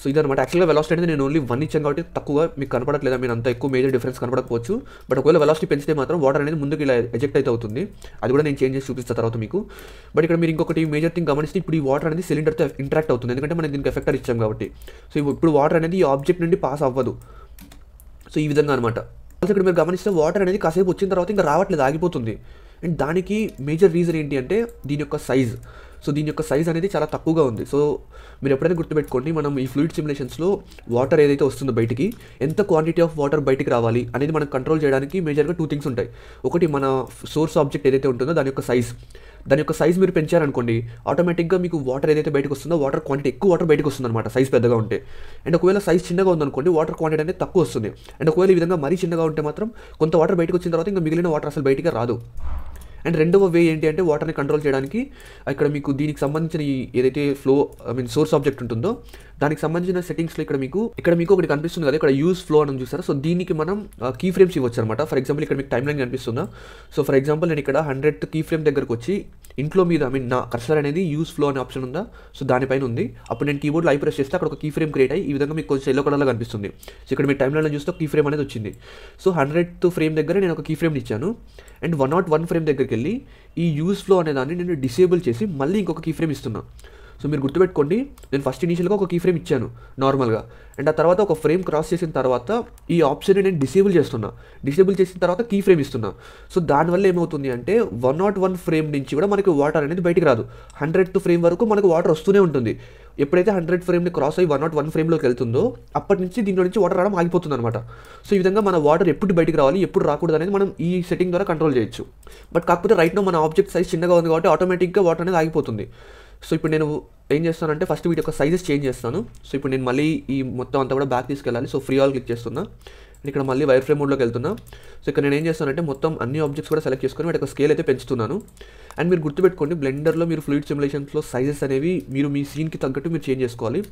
సో ఇదనమాట. యాక్చువల్గా వెలాసిటీ అనేది నేను ఓన్లీ 1 ఇచ్చాను కాబట్టి తక్కువగా మీకు కనపడట్లేదు, మీరు అంత ఎక్కువ మేజర్ డిఫరెన్స్ కనపడకపోవచ్చు. బట్ ఒకవేళ వెలాసిటీ పెంచితే మాత్రం వాటర్ అనేది ముందుకు ఇలా ఎజెక్ట్ అయితే అవుతుంది. అది కూడా నేను చేంజ్ చేసి చూపిస్తాను తర్వాత మీకు. బట్ ఇక్కడ మీరు ఇంకొకటి మేజర్ థింగ్ గమనిస్తే ఇప్పుడు ఈ వాటర్ అనేది సిలిండర్తో ఇంటరాక్ట్ అవుతుంది, ఎందుకంటే మనం దీనికి ఎఫెక్టర్ ఇచ్చాం కాబట్టి. సో ఇప్పుడు వాటర్ అనేది ఈ ఆబ్జెక్ట్ నుండి పాస్ అవ్వదు. సో ఈ విధంగా అనమాట. ఇక్కడ మీరు గమనిస్తే వాటర్ అనేది కాసేపు వచ్చిన తర్వాత ఇంకా రావట్లేదు, ఆగిపోతుంది. అండ్ దానికి మేజర్ రీజన్ ఏంటి అంటే దీని యొక్క సైజ్. సో దీని యొక్క సైజ్ అనేది చాలా తక్కువగా ఉంది. సో మీరు ఎప్పుడైనా గుర్తుపెట్టుకోండి, మనం ఈ ఫ్లూయిడ్ సిమ్యులేషన్స్లో వాటర్ ఏదైతే వస్తుందో బయటికి ఎంత క్వాంటిటీ ఆఫ్ వాటర్ బయటికి రావాలి అనేది మనం కంట్రోల్ చేయడానికి మేజర్గా 2 థింగ్స్ ఉంటాయి. ఒకటి మన సోర్స్ ఆబ్జెక్ట్ ఏదైతే ఉంటుందో దాని యొక్క సైజ్ మీరు పెంచారనుకోండి, ఆటోమేటిక్గా మీకు వాటర్ ఏదైతే బయటకు వస్తుందో వాటర్ క్వాంటిటీ ఎక్కువ వాటర్ బయటకు వస్తుంది అనమాట, సైజ్ పెద్దగా ఉంటే. అండ్ ఒకవేళ సైజ్ చిన్నగా ఉందనుకోండి వాటర్ క్వాంటిటీ అనేది తక్కువ వస్తుంది. అండ్ ఒకవేళ ఈ విధంగా మరీ చిన్నగా ఉంటే మాత్రం కొంత వాటర్ బయటకు వచ్చిన తర్వాత ఇంకా మిగిలిన వాటర్ అసలు బయటికి రాదు. అండ్ రెండవ వే ఏంటి అంటే వాటర్ని కంట్రోల్ చేయడానికి ఇక్కడ మీకు దీనికి సంబంధించిన ఏదైతే ఫ్లో సోర్స్ ఆబ్జెక్ట్ ఉంటుందో దానికి సంబంధించిన సెట్టింగ్స్లో ఇక్కడ మీకు ఒకటి కనిపిస్తుంది కదా, ఇక్కడ యూజ్ ఫ్లో అని చూస్తారా. సో దీనికి మనం కీ ఫ్రేమ్స్ ఇవ్వచ్చు అనమాట. ఫర్ ఎగ్జాంపుల్ ఇక్కడ మీకు టైం లైన్ కనిపిస్తుందా. సో ఫర్ ఎగ్జాంపుల్ నేను ఇక్కడ 100th కీ ఫ్రేమ్ దగ్గరకు వచ్చి ఇంట్లో మీద నా కర్సర్ అనేది యూజ్ ఫ్లో అనే ఆప్షన్ ఉందా, సో దానిపైన ఉంది. అప్పుడు నేను కీబోర్డ్లో ప్రెస్ చేస్తే అక్కడ ఒక కీ ఫ్రేమ్ క్రియేట్ అయ్యి ఈ విధంగా మీకు కొంచెం ఎల్లో కలర్లో కనిపిస్తుంది. సో ఇక్కడ మీరు టైం లైన్లో చూస్తే కీ ఫ్రేమ్ అనేది వచ్చింది. సో 100th ఫ్రేమ్ దగ్గర నేను ఒక కీ ఫ్రేమ్ ఇచ్చాను. అండ్ 101 ఫ్రేమ్ దగ్గరికి వెళ్ళి ఈ యూజ్ ఫ్లో అనే దాన్ని నేను డిసేబుల్ చేసి మళ్ళీ ఇంకొక కీ ఫ్రేమ్ ఇస్తున్నా. సో మీరు గుర్తుపెట్టుకోండి, నేను ఫస్ట్ ఇనీషియల్గా ఒక కీ ఫ్రేమ్ ఇచ్చాను నార్మల్గా. అండ్ ఆ తర్వాత ఒక ఫ్రేమ్ క్రాస్ చేసిన తర్వాత ఈ ఆప్షన్ని నేను డిసేబుల్ చేస్తున్నా. డిసేబుల్ చేసిన తర్వాత కీ ఫ్రేమ్ ఇస్తున్నా. సో దానివల్ల ఏమవుతుంది అంటే 101 ఫ్రేమ్ నుంచి కూడా మనకి వాటర్ అనేది బయటికి రాదు. 100th ఫ్రేమ్ వరకు మనకు వాటర్ వస్తూనే ఉంటుంది. ఎప్పుడైతే 100 ఫ్రేమ్ని క్రాస్ అయ్యి 101 ఫ్రేమ్లోకి వెళ్తుందో అప్పటి నుంచి దీంట్లో నుంచి వాటర్ రావడం ఆగిపోతుంది అనమాట. సో ఈ విధంగా మన వాటర్ ఎప్పుడు బయటికి రావాలి, ఎప్పుడు రాకూడదు అనేది మనం ఈ సెట్టింగ్ ద్వారా కంట్రోల్ చేయొచ్చు. బట్ కాకపోతే రైట్ నో మన ఆబ్జెక్ట్ సైజ్ చిన్నగా ఉంది కాబట్టి ఆటోమేటిక్గా వాటర్ అనేది ఆగిపోతుంది. సో ఇప్పుడు నేను ఏం చేస్తానంటే ఫస్ట్ వీటి యొక్క సైజెస్ చేంజ్ చేస్తాను. సో ఇప్పుడు నేను మళ్ళీ ఈ మొత్తం అంతా కూడా బ్యాక్ తీసుకెళ్ళాలి. సో ఫ్రీ ఆల్ క్లిక్ చేస్తున్నా. ఇక్కడ మళ్ళీ వైర్ ఫ్రేమ్ మోడ్లోకి వెళ్తున్నా. సో ఇక్కడ నేను ఏం చేస్తానంటే మొత్తం అన్ని ఆబ్జెక్ట్స్ కూడా సెలెక్ట్ చేసుకొని వాటి యొక్క స్కేల్ అయితే పెంచుతున్నాను. అండ్ మీరు గుర్తుపెట్టుకోండి, బ్లెండర్లో మీరు ఫ్లూయిడ్ సిమ్యులేషన్స్లో సైజెస్ అనేవి మీరు మీ సీన్కి తగ్గట్టు మీరు చేంజ్ చేసుకోవాలి.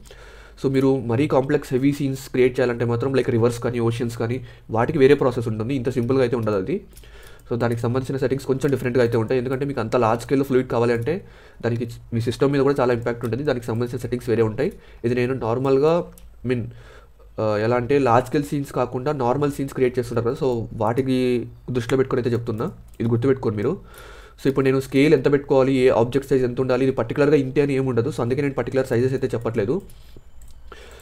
సో మీరు మరీ కాంప్లెక్స్ హెవీ సీన్స్ క్రియేట్ చేయాలంటే మాత్రం లైక్ రివర్స్ కానీ ఓషన్స్ కానీ వాటికి వేరే ప్రాసెస్ ఉంటుంది. ఇంత సింపుల్గా అయితే ఉండదు అది. సో దానికి సంబంధించిన సెట్టింగ్స్ కొంచెం డిఫరెంట్గా అయితే ఉంటాయి. ఎందుకంటే మీకు అంత లార్జ్ స్కేల్లో ఫ్లూయిడ్ కావాలి అంటే దానికి మీ సిస్టమ్ మీద కూడా చాలా ఇంపాక్ట్ ఉంటుంది. దానికి సంబంధించిన సెట్టింగ్స్ వేరే ఉంటాయి. ఇది నేను నార్మల్గా ఎలా అంటే లార్జ్ స్కేల్ సీన్స్ కాకుండా నార్మల్ సీన్స్ క్రియేట్ చేస్తుంటారు కదా, సో వాటికి దృష్టిలో పెట్టుకొని అయితే చెప్తున్నా. ఇది గుర్తుపెట్టుకోండి మీరు. సో ఇప్పుడు నేను స్కేల్ ఎంత పెట్టుకోవాలి, ఏ ఆబ్జెక్ట్ సైజ్ ఎంత ఉండాలి, ఇది పర్టికులర్గా ఇంతే అని ఏమి ఉండదు. సో అందుకే నేను పర్టికులర్ సైజెస్ అయితే చెప్పట్లేదు.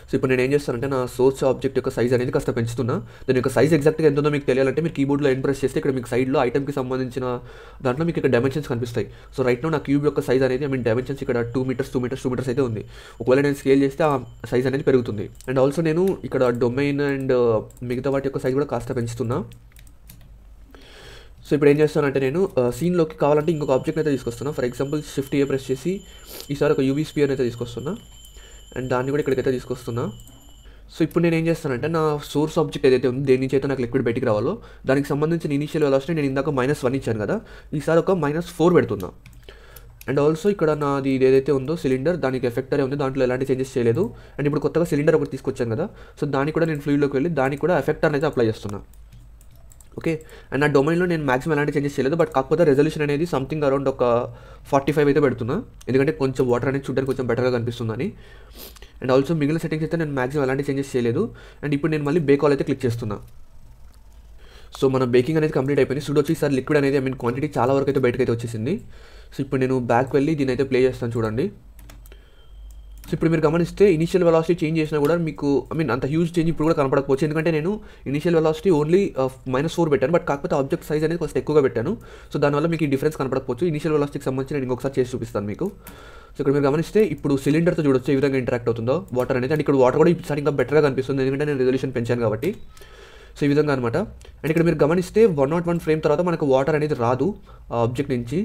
సో ఇప్పుడు నేను ఏం చేస్తానంటే నా సోర్స్ ఆబ్జెక్ట్ యొక్క సైజ్ అనేది కాస్త పెంచుతున్నా. దాని యొక్క సైజ్ ఎగ్జాక్ట్గా ఎంత ఉందో మీకు తెలియాలంటే మీరు కీబోర్డ్లో ప్రెస్ చేస్తే ఇక్కడ మీకు సైడ్లో ఐటమ్కి సంబంధించిన దాంట్లో మీకు ఇక్కడ డైమెన్షన్స్ కనిపిస్తాయి. సో రైట్ నో నా క్యూబ్ యొక్క సైజ్ అనేది డైమెన్షన్స్ ఇక్కడ 2 మీటర్స్ 2 మీటర్స్ 2 మీటర్స్ అయితే ఉంది. ఒకవేళ నేను స్కేల్ చేస్తే ఆ సైజ్ అనేది పెరుగుతుంది. అండ్ ఆల్సో నేను ఇక్కడ డొమైన్ అండ్ మిగతా వాటి యొక్క సైజ్ కూడా కాస్త పెంచుతున్నా. సో ఇప్పుడు ఏం చేస్తానంటే నేను సీన్లోకి కావాలంటే ఇంకొక ఆబ్జెక్ట్ అయితే తీసుకొస్తున్నా. For example shift A press చేసి ఈసారి ఒక యూవీ స్పియర్ అయితే తీసుకొస్తున్నా. అండ్ దాన్ని కూడా ఇక్కడికైతే తీసుకొస్తున్నా. సో ఇప్పుడు నేను ఏం చేస్తానంటే నా సోర్స్ ఆబ్జెక్ట్ ఏదైతే ఉందో దేని నుంచి అయితే నాకు లిక్విడ్ బయటికి రావాలో దానికి సంబంధించిన ఇనిషియల్ వెలాసిటీ నేను ఇందాక -1 ఇచ్చాను కదా, ఈసారి ఒక -4 పెడుతున్నా. అండ్ ఆల్సో ఇక్కడ నాది ఇది ఏదైతే ఉందో సిలిండర్ దానికి ఎఫెక్టరే ఉంది, దాంట్లో ఎలాంటి చేంజెస్ చేయలేదు. అండ్ ఇప్పుడు కొత్తగా సిలిండర్ ఒకటి తీసుకొచ్చాను కదా, సో దానికి కూడా నేను ఫ్లూయిడ్లోకి వెళ్ళి దానికి కూడా ఎఫెక్టర్ అనేది అప్లై చేస్తున్నా. ఓకే. అండ్ నా డొమైన్లో నేను మాక్సిమం ఎలాంటి చేంజెస్ చేయలేదు. బట్ కాకపోతే రెజల్యూషన్ అనేది సంథింగ్ అరౌండ్ ఒక 45 అయితే పెడుతున్నా, ఎందుకంటే కొంచెం వాటర్ అనేది చూడడానికి కొంచెం బెటర్గా కనిపిస్తుందని. అండ్ ఆల్సో మిగిలిన సెట్టింగ్స్ అయితే నేను మాక్సిమం ఎలాంటి చేంజెస్ చేయలేదు. అండ్ ఇప్పుడు నేను మళ్ళీ బేక్ ఆల్ అయితే క్లిక్ చేస్తున్నా. సో మన బేకింగ్ అనేది కంప్లీట్ అయిపోయింది. సుడు వచ్చి ఈసారి లిక్విడ్ అనేది క్వాంటిటీ చాలా వరకు అయితే బయటకు అయితే వచ్చేసింది. సో ఇప్పుడు నేను బ్యాక్ వెళ్ళి దీని అయితే ప్లే చేస్తాను చూడండి. సో ఇప్పుడు మీరు గమనిస్తే ఇనిషియల్ వెలాసిటీ చేంజ్ చేసినా కూడా మీకు అంత హ్యూజ్ చేంజ్ ఇప్పుడు కూడా కనపడకపోవచ్చు, ఎందుకంటే నేను ఇనిషియల్ వెలాసిటీ ఓన్లీ -4 పెట్టాను. బట్ కాకపోతే ఆబ్జెక్ట్ సైజ్ అనేది కొంచెం ఎక్కువగా పెట్టాను. సో దానివల్ల మీకు ఈ డిఫరెన్స్ కనపడకపోవచ్చు. ఇనిషియల్ వెలాసిటీకి సంబంధించి నేను ఇంకొకసారి చేసి చూపిస్తాను మీకు. సో ఇక్కడ మీరు గమనిస్తే ఇప్పుడు సిలిండర్తో చూడొచ్చు ఏ విధంగా ఇంటరాక్ట్ అవుతుందో వాటర్ అనేది. అండ్ ఇక్కడ వాటర్ కూడా ఈసారి ఇంకా బెటర్గా కనిపిస్తుంది, ఎందుకంటే నేను రెజల్యూషన్ పెంచాను కాబట్టి. సో ఈ విధంగా అనమాట. అండ్ ఇక్కడ మీరు గమనిస్తే 101 ఫ్రేమ్ తర్వాత మనకు వాటర్ అనేది రాదు ఆ ఆబ్జెక్ట్ నుంచి.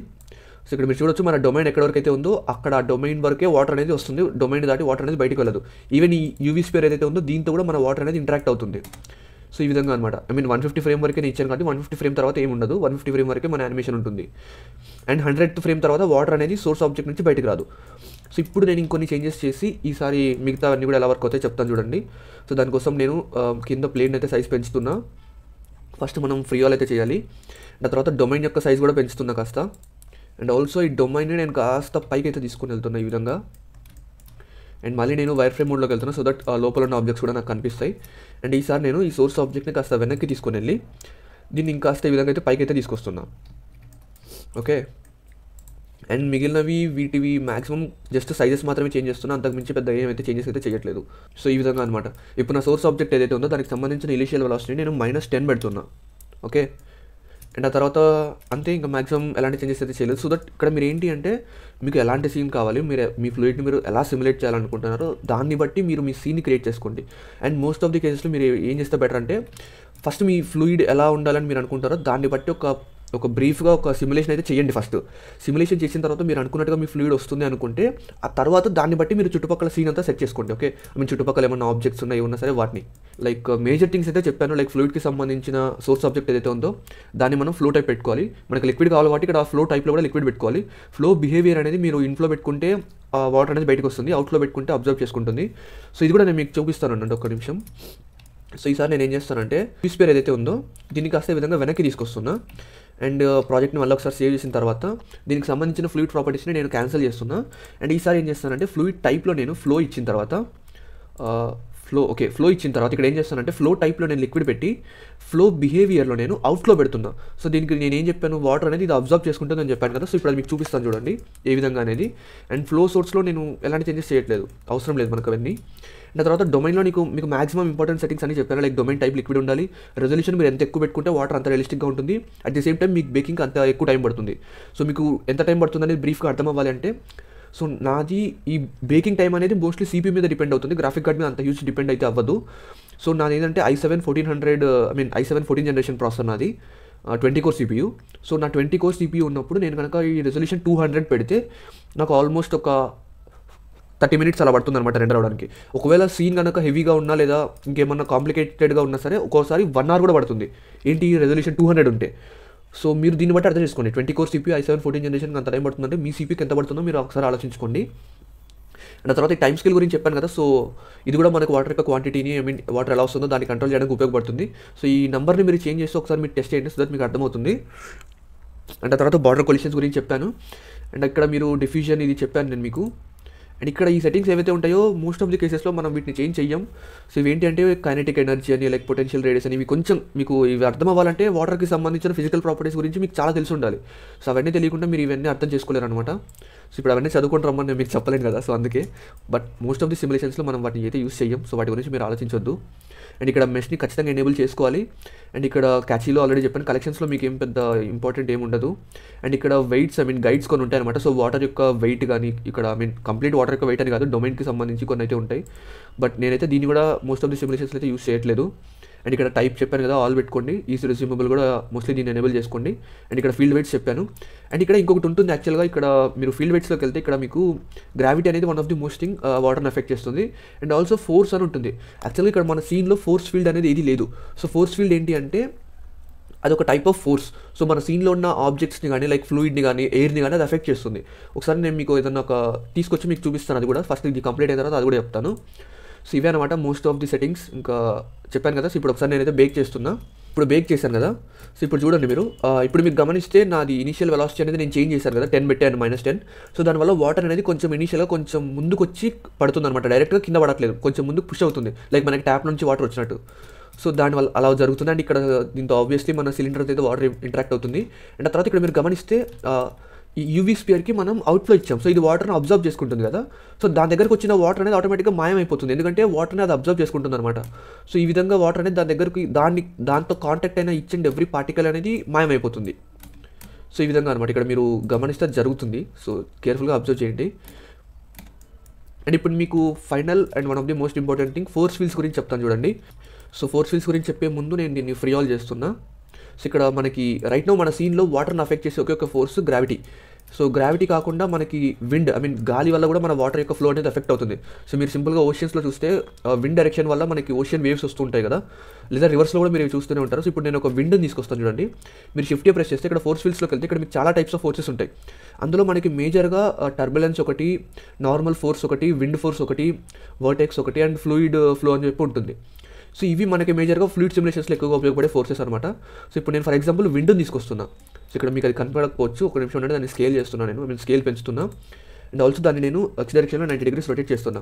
సో ఇక్కడ మీరు చూడొచ్చు మన డొమైన్ ఎక్కడ వరకు అయితే ఉందో అక్కడ ఆ డొమైన్ వరకే వాటర్ అనేది వస్తుంది. డొమైన్ దాటి వాటర్ అనేది బయటకు వెళ్ళదు. ఈవెన్ ఈ యూవీ స్పియర్ ఏదైతే ఉందో దీంతో కూడా మన వాటర్ అనేది ఇంటరాక్ట్ అవుతుంది. సో ఈ విధంగా అనమాట. 150 ఫ్రేమ్ వరకే నేను ఇచ్చాను కాబట్టి 150 ఫ్రేమ్ తర్వాత ఏమి ఉండదు. 150 ఫ్రేమ్ వరకే మన యానిమేషన్ ఉంటుంది. అండ్ 100th ఫ్రేమ్ తర్వాత వాటర్ అనేది సోర్స్ ఆబ్జెక్ట్ నుంచి బయటకు రాదు. సో ఇప్పుడు నేను ఇంకొన్ని చేంజెస్ చేసి ఈసారి మిగతా అన్నీ కూడా ఎలా వర్క్ అవుతాయి చెప్తాను చూడండి. సో దానికోసం నేను కింద ప్లేన్ అయితే సైజ్ పెంచుతున్నా. ఫస్ట్ మనం ఫ్రీ ఆల్ అయితే చేయాలి. దాని తర్వాత డొమైన్ యొక్క సైజ్ కూడా పెంచుతున్నా కాస్త. అండ్ ఆల్సో ఈ డొమైన్ని నేను కాస్త పైకి అయితే తీసుకుని వెళ్తున్నా ఈ విధంగా. అండ్ మళ్ళీ నేను వైర్ ఫ్రేమ్ మోడ్లోకి వెళ్తున్నా, సో దట్ లోపల ఉన్న ఆబ్జెక్ట్స్ కూడా నాకు కనిపిస్తాయి. అండ్ ఈసారి నేను ఈ సోర్స్ ఆబ్జెక్ట్ని కాస్త వెనక్కి తీసుకొని వెళ్ళి దీన్ని ఇంకాస్త ఈ విధంగా అయితే పైకి అయితే తీసుకొస్తున్నా. ఓకే. అండ్ మిగిలినవి వీటివి మ్యాక్సిమం జస్ట్ సైజెస్ మాత్రమే చేంజ్ చేస్తున్నా, అంతకుమించి పెద్ద ఏమైతే చేంజెస్ అయితే చేయట్లేదు. సో ఈ విధంగా అనమాట. ఇప్పుడు నా సోర్స్ ఆబ్జెక్ట్ ఏదైతే ఉందో దానికి సంబంధించిన ఇనిషియల్ వెలాసిటీ నేను -10 పెడుతున్నా. ఓకే. అండ్ ఆ తర్వాత అంతే, ఇంకా మ్యాక్సిమం ఎలాంటి చేంజెస్ అయితే చేయలేదు. సో దట్ ఇక్కడ మీరు ఏంటి అంటే మీకు ఎలాంటి సీన్ కావాలి, మీరు మీ ఫ్లూయిడ్ని మీరు ఎలా సిమ్యులేట్ చేయాలనుకుంటున్నారో దాన్ని బట్టి మీరు మీ సీన్ని క్రియేట్ చేసుకోండి. అండ్ మోస్ట్ ఆఫ్ ది కేసెస్లో మీరు ఏం చేస్తే బెటర్ అంటే ఫస్ట్ మీ ఫ్లూయిడ్ ఎలా ఉండాలని మీరు అనుకుంటారో దాన్ని బట్టి ఒక ఒక బ్రీఫ్గా ఒక సిమ్యులేషన్ అయితే చేయండి. ఫస్ట్ సిమ్యులేషన్ చేసిన తర్వాత మీరు అనుకున్నట్టుగా మీ ఫ్లూయిడ్ వస్తుంది అనుకుంటే ఆ తర్వాత దాన్ని బట్టి మీరు చుట్టుపక్కల సీన్ అంతా సెట్ చేసుకోండి. ఓకే, ఐ మీన్ చుట్టుపక్కల ఏమన్నా ఆబ్జెక్ట్స్ ఉన్నాయి ఉన్నా సరే వాటిని లైక్ మేజర్ థింగ్స్ అయితే చెప్పాను. లైక్ ఫ్లూయిడ్కి సంబంధించిన సోర్స్ ఆబ్జెక్ట్ ఏదైతే ఉందో దాన్ని మనం ఫ్లో టైప్ పెట్టుకోవాలి. మనకి లిక్విడ్ కావాలి కాబట్టి ఇక్కడ ఫ్లో టైప్లో కూడా లిక్విడ్ పెట్టుకోవాలి. ఫ్లో బిహేవియర్ అనేది మీరు ఇన్ఫ్లో పెట్టుకుంటే వాటర్ అనేది బయటకు వస్తుంది, అవుట్లో పెట్టుకుంటే అబ్జర్వ్ చేసుకుంటుంది. సో ఇది కూడా నేను మీకు చూపిస్తాను అన్నట్టు ఒక నిమిషం. సో ఈసారి నేను ఏం చేస్తానంటే స్పేర్ ఏదైతే ఉందో దీన్ని కాస్త ఈ విధంగా వెనక్కి తీసుకొస్తున్నా అండ్ ప్రాజెక్ట్ని మళ్ళీ ఒకసారి సేవ్ చేసిన తర్వాత దీనికి సంబంధించిన ఫ్లూయిడ్ ప్రాపర్టీస్ని నేను క్యాన్సిల్ చేస్తున్నా. అండ్ ఈసారి ఏం చేస్తానంటే ఫ్లూయిడ్ టైప్లో నేను ఫ్లో ఇచ్చిన తర్వాత ఫ్లో ఇచ్చిన తర్వాత ఇక్కడ ఏం చేస్తానంటే ఫ్లో టైప్లో నేను లిక్విడ్ పెట్టి ఫ్లో బిహేవియర్లో నేను అవుట్లో పెడుతున్నా. సో దీనికి నేను ఏం చెప్పాను, వాటర్ అనేది ఇది అబ్జర్వ్ చేసుకుంటుందని చెప్పాను కదా. సో ఇప్పుడు అది మీకు చూపిస్తాను చూడండి ఏ విధంగా అనేది. అండ్ ఫ్లో సోర్స్లో నేను ఎలాంటి చేంజెస్ చేయట్లేదు, అవసరం లేదు మనకు అవన్నీ. అండ్ తర్వాత డొమైన్లో మీకు మాక్సిమం ఇంపార్టెంట్ సెట్టింగ్స్ అని చెప్పాను. లైక్ డొమైన్ టైప్ లిక్విడ్ ఉండాలి, రెజల్యూషన్ మీరు ఎంత ఎక్కువ పెట్టుకుంటే వాటర్ అంత రియలిస్టిక్గా ఉంటుంది. అట్ ది సేమ్ టైం మీకు బేకింగ్ అంత ఎక్కువ టైం పడుతుంది. సో మీకు ఎంత టైం పడుతుంది అనేది బ్రీఫ్గా అర్థం అవ్వాలి అంటే, సో నాది ఈ బేకింగ్ టైం అనేది మోస్ట్లీ CPU మీద డిపెండ్ అవుతుంది, గ్రాఫిక్ కార్డ్ మీద అంత హ్యూజ్ డిపెండ్ అయితే అవ్వదు. సో నాది ఏంటంటే i7 14 జనరేషన్ ప్రాసెసర్ నాది, 20 కోర్ CPU. సో నా 20 కోర్ CPU ఉన్నప్పుడు నేను కనుక ఈ రెజల్యూషన్ 200 పెడితే నాకు ఆల్మోస్ట్ ఒక 30 మినిట్స్ అలా పడుతుంది అనమాట రెండర్ అవడానికి. ఒకవేళ సీన్ కనుక హెవీగా ఉన్నా లేదా ఇంకేమన్నా కాంప్లికేటెడ్గా ఉన్నా సరే ఒక్కోసారి 1 hour కూడా పడుతుంది. ఏంటి రెజల్యూషన్ 200 ఉంటే. సో మీరు దీన్ని బట్టి అర్థం చేసుకోండి, 20 కోర్ CPU i7 14 జనరేషన్కి అంత టైం పడుతుందంటే మీ CPకి ఎంత పడుతుందో మీరు ఒకసారి ఆలోచించుకోండి. అండ్ తర్వాత ఈ టైం స్కేల్ గురించి చెప్పాను కదా. సో ఇది కూడా మనకు వాటర్ యొక్క క్వాంటిటీని వాటర్ ఎలా వస్తుందో దాన్ని కంట్రోల్ చేయడానికి ఉపయోగపడుతుంది. సో ఈ నెంబర్ని మీరు చేంజ్ చేస్తే ఒకసారి మీరు టెస్ట్ చేయండి, సో దట్ మీకు అర్థమవుతుంది. అండ్ తర్వాత బార్డర్ కొలిషన్స్ గురించి చెప్పాను. అండ్ ఇక్కడ మీరు డిఫ్యూజన్ ఇది చెప్పాను నేను మీకు. అండ్ ఇక్కడ ఈ సెట్టింగ్స్ ఏవైతే ఉంటాయో మోస్ట్ ఆఫ్ ది కేసెస్లో మనం వీటిని చేంజ్ చెయ్యం. సో ఇవి ఏంటి అంటే కైనెటిక్ ఎనర్జీ అని లైక్ పొటెన్షియల్ రేడియస్ అని, ఇవి కొంచెం మీకు ఇవి అర్థం అవ్వాలంటే వాటర్కి సంబంధించిన ఫిజికల్ ప్రాపర్టీస్ గురించి మీకు చాలా తెలిసి ఉండాలి. సో అవన్నీ తెలియకుండా మీరు ఇవన్నీ అర్థం చేసుకోలేరు అనమాట. సో ఇప్పుడు అవన్నీ చదువుకుంటూ రమ్మని నేను మీకు చెప్పలేను కదా. సో అందుకే బట్ మోస్ట్ ఆఫ్ ది సిమ్యులేషన్స్లో మనం వాటిని అయితే యూస్ చేయం. సో వాటి గురించి మీరు ఆలోచించొద్దు. అండ్ ఇక్కడ మెష్ని ఖచ్చితంగా ఎనేబుల్ చేసుకోవాలి. అండ్ ఇక్కడ క్యాచీలో ఆల్రెడీ చెప్పాను, కలెక్షన్స్లో మీకు ఏం పెద్ద ఇంపార్టెంట్ ఏమి ఉండదు. అండ్ ఇక్కడ వెయిట్స్ గైడ్స్ కొన్ని ఉంటాయి అనమాట. సో వాటర్ యొక్క వెయిట్ కానీ ఇక్కడ కంప్లీట్ వాటర్ యొక్క వెయిట్ అని కాదు, డొమైన్కి సంబంధించి కొన్ని అయితే ఉంటాయి. బట్ నేనైతే దీన్ని కూడా మోస్ట్ ఆఫ్ ది సిమ్యులేషన్స్ అయితే యూస్ చేయట్లేదు. అండ్ ఇక్కడ టైప్ చెప్పాను కదా, ఆల్ పెట్టుకోండి. ఈజీ రెజ్యూమబుల్ కూడా మోస్ట్లీ దీన్ని ఎనేబుల్ చేసుకోండి. అండ్ ఇక్కడ ఫీల్డ్ వెయిట్స్ చెప్పాను. అండ్ ఇక్కడ ఇంకొకటి ఉంటుంది యాక్చువల్గా, ఇక్కడ మీరు ఫీల్డ్ వెయిట్స్లోకి వెళ్తే ఇక్కడ మీకు గ్రావిటీ అనేది one of the most thing వాటర్ని ఎఫెక్ట్ చేస్తుంది. అండ్ ఆల్సో ఫోర్స్ అని ఉంటుంది. యాక్చువల్గా ఇక్కడ మన సీన్లో ఫోర్స్ ఫీల్డ్ అనేది ఏది లేదు. సో ఫోర్స్ ఫీల్డ్ ఏంటి అంటే అదొక టైప్ ఆఫ్ ఫోర్స్. సో మన సీన్లో ఉన్న ఆబ్జెక్ట్స్ని కానీ లైక్ ఫ్లూయిడ్ని కానీ ఎయిర్ని కానీ అది ఎఫెక్ట్ చేస్తుంది. ఒకసారి నేను మీకు ఏదన్నా ఒక తీసుకొచ్చి మీకు చూపిస్తాను, అది కూడా ఫస్ట్ ఇది కంప్లీట్ అయిన తర్వాత అది కూడా చెప్తాను. సో ఇవే అనమాట మోస్ట్ ఆఫ్ ది సెట్టింగ్స్. ఇంకా చెప్పాను కదా. సో ఇప్పుడు ఒకసారి నేనైతే బేక్ చేస్తున్నా. ఇప్పుడు బేక్ చేశాను కదా. సో ఇప్పుడు చూడండి మీరు, ఇప్పుడు మీకు గమనిస్తే నాది ఇనిషియల్ వెలాసిటీ అనేది నేను చేంజ్ చేశాను కదా, 10 పెట్టాను -10. సో దానివల్ల వాటర్ అనేది కొంచెం ఇనిషియల్గా కొంచెం ముందుకు వచ్చి పడుతుంది అనమాట, డైరెక్ట్గా కింద పడట్లేదు, కొంచెం ముందుకు పుష్ అవుతుంది, లైక్ మనకి ట్యాప్ నుంచి వాటర్ వచ్చినట్టు. సో దానివల్ల అలా జరుగుతుంది. అండ్ ఇక్కడ దీంతో ఆబ్వియస్లీ మన సిలిండర్ అయితే వాటర్ ఇంటరాక్ట్ అవుతుంది. అండ్ ఆ తర్వాత ఇక్కడ మీరు గమనిస్తే ఈ యూవీ స్పియర్కి మనం అవుట్ఫ్లో ఇచ్చాం. సో ఇది వాటర్ని అబ్జర్వ్ చేసుకుంటుంది కదా. సో దాని దగ్గరకు వచ్చిన వాటర్ అనేది ఆటోమేటిక్గా మాయమైపోతుంది, ఎందుకంటే వాటర్ని అది అబ్జర్వ్ చేసుకుంటుంది అనమాట. సో ఈ విధంగా వాటర్ అనేది దాని దగ్గరికి దాంతో కాంటాక్ట్ అయిన ఈచ్ అండ్ ఎవ్రీ పార్టికల్ అనేది మాయమైపోతుంది. సో ఈ విధంగా అనమాట ఇక్కడ మీరు గమనిస్తే జరుగుతుంది. సో కేర్ఫుల్గా అబ్జర్వ్ చేయండి. అండ్ ఇప్పుడు మీకు final and one of the most important thing force fields గురించి చెప్తాను చూడండి. సో ఫోర్స్ ఫీల్డ్స్ గురించి చెప్పే ముందు నేను దీన్ని ఫ్రీ ఆల్ చేస్తున్నా. సో ఇక్కడ మనకి రైట్ నో మన సీన్లో వాటర్ని అఫెక్ట్ చేసే ఒకే ఒక ఫోర్స్ గ్రావిటీ. సో గ్రావిటీ కాకుండా మనకి విండ్ గాలి వల్ల కూడా మన వాటర్ యొక్క ఫ్లో అనేది ఎఫెక్ట్ అవుతుంది. సో మీరు సింపుల్గా ఓషియన్స్లో చూస్తే విండ్ డైరెక్షన్ వల్ల మనకి ఓషియన్ వేవ్స్ వస్తుంటాయి కదా, లేదా రివర్స్లో కూడా మీరు చూస్తూనే ఉంటారు. సో ఇప్పుడు నేను ఒక విండ్ని తీసుకొస్తాను చూడండి. మీరు షిఫ్ట్ ప్రెస్ చేస్తే ఇక్కడ ఫోర్స్ ఫీల్డ్స్లోకి వెళ్తే ఇక్కడ మీకు చాలా టైప్స్ ఆఫ్ ఫోర్సెస్ ఉంటాయి. అందులో మనకి మేజర్గా టర్బులెన్స్ ఒకటి, నార్మల్ ఫోర్స్ ఒకటి, విండ్ ఫోర్స్ ఒకటి, వర్టెక్స్ ఒకటి, అండ్ ఫ్లూయిడ్ ఫ్లో అని చెప్పి ఉంటుంది. సో ఇవి మనకి మేజర్గా ఫ్లూయిడ్ సిమ్యులేషన్స్లో ఎక్కువగా ఉపయోగపడే ఫోర్సెస్ అనమాట. సో ఇప్పుడు నేను ఫర్ ఎగ్జాంపుల్ విండ్ని తీసుకొస్తున్నా. సో ఇక్కడ మీకు అది కనపడకపోవచ్చు, ఒక నిమిషం ఉంటే దాన్ని స్కేల్ చేస్తున్నాను, నేను స్కేల్ పెంచుతున్నా. అండ్ ఆల్సో దాన్ని నేను x డైరెక్షన్లో 90 degrees రొటేట్ చేస్తున్నా.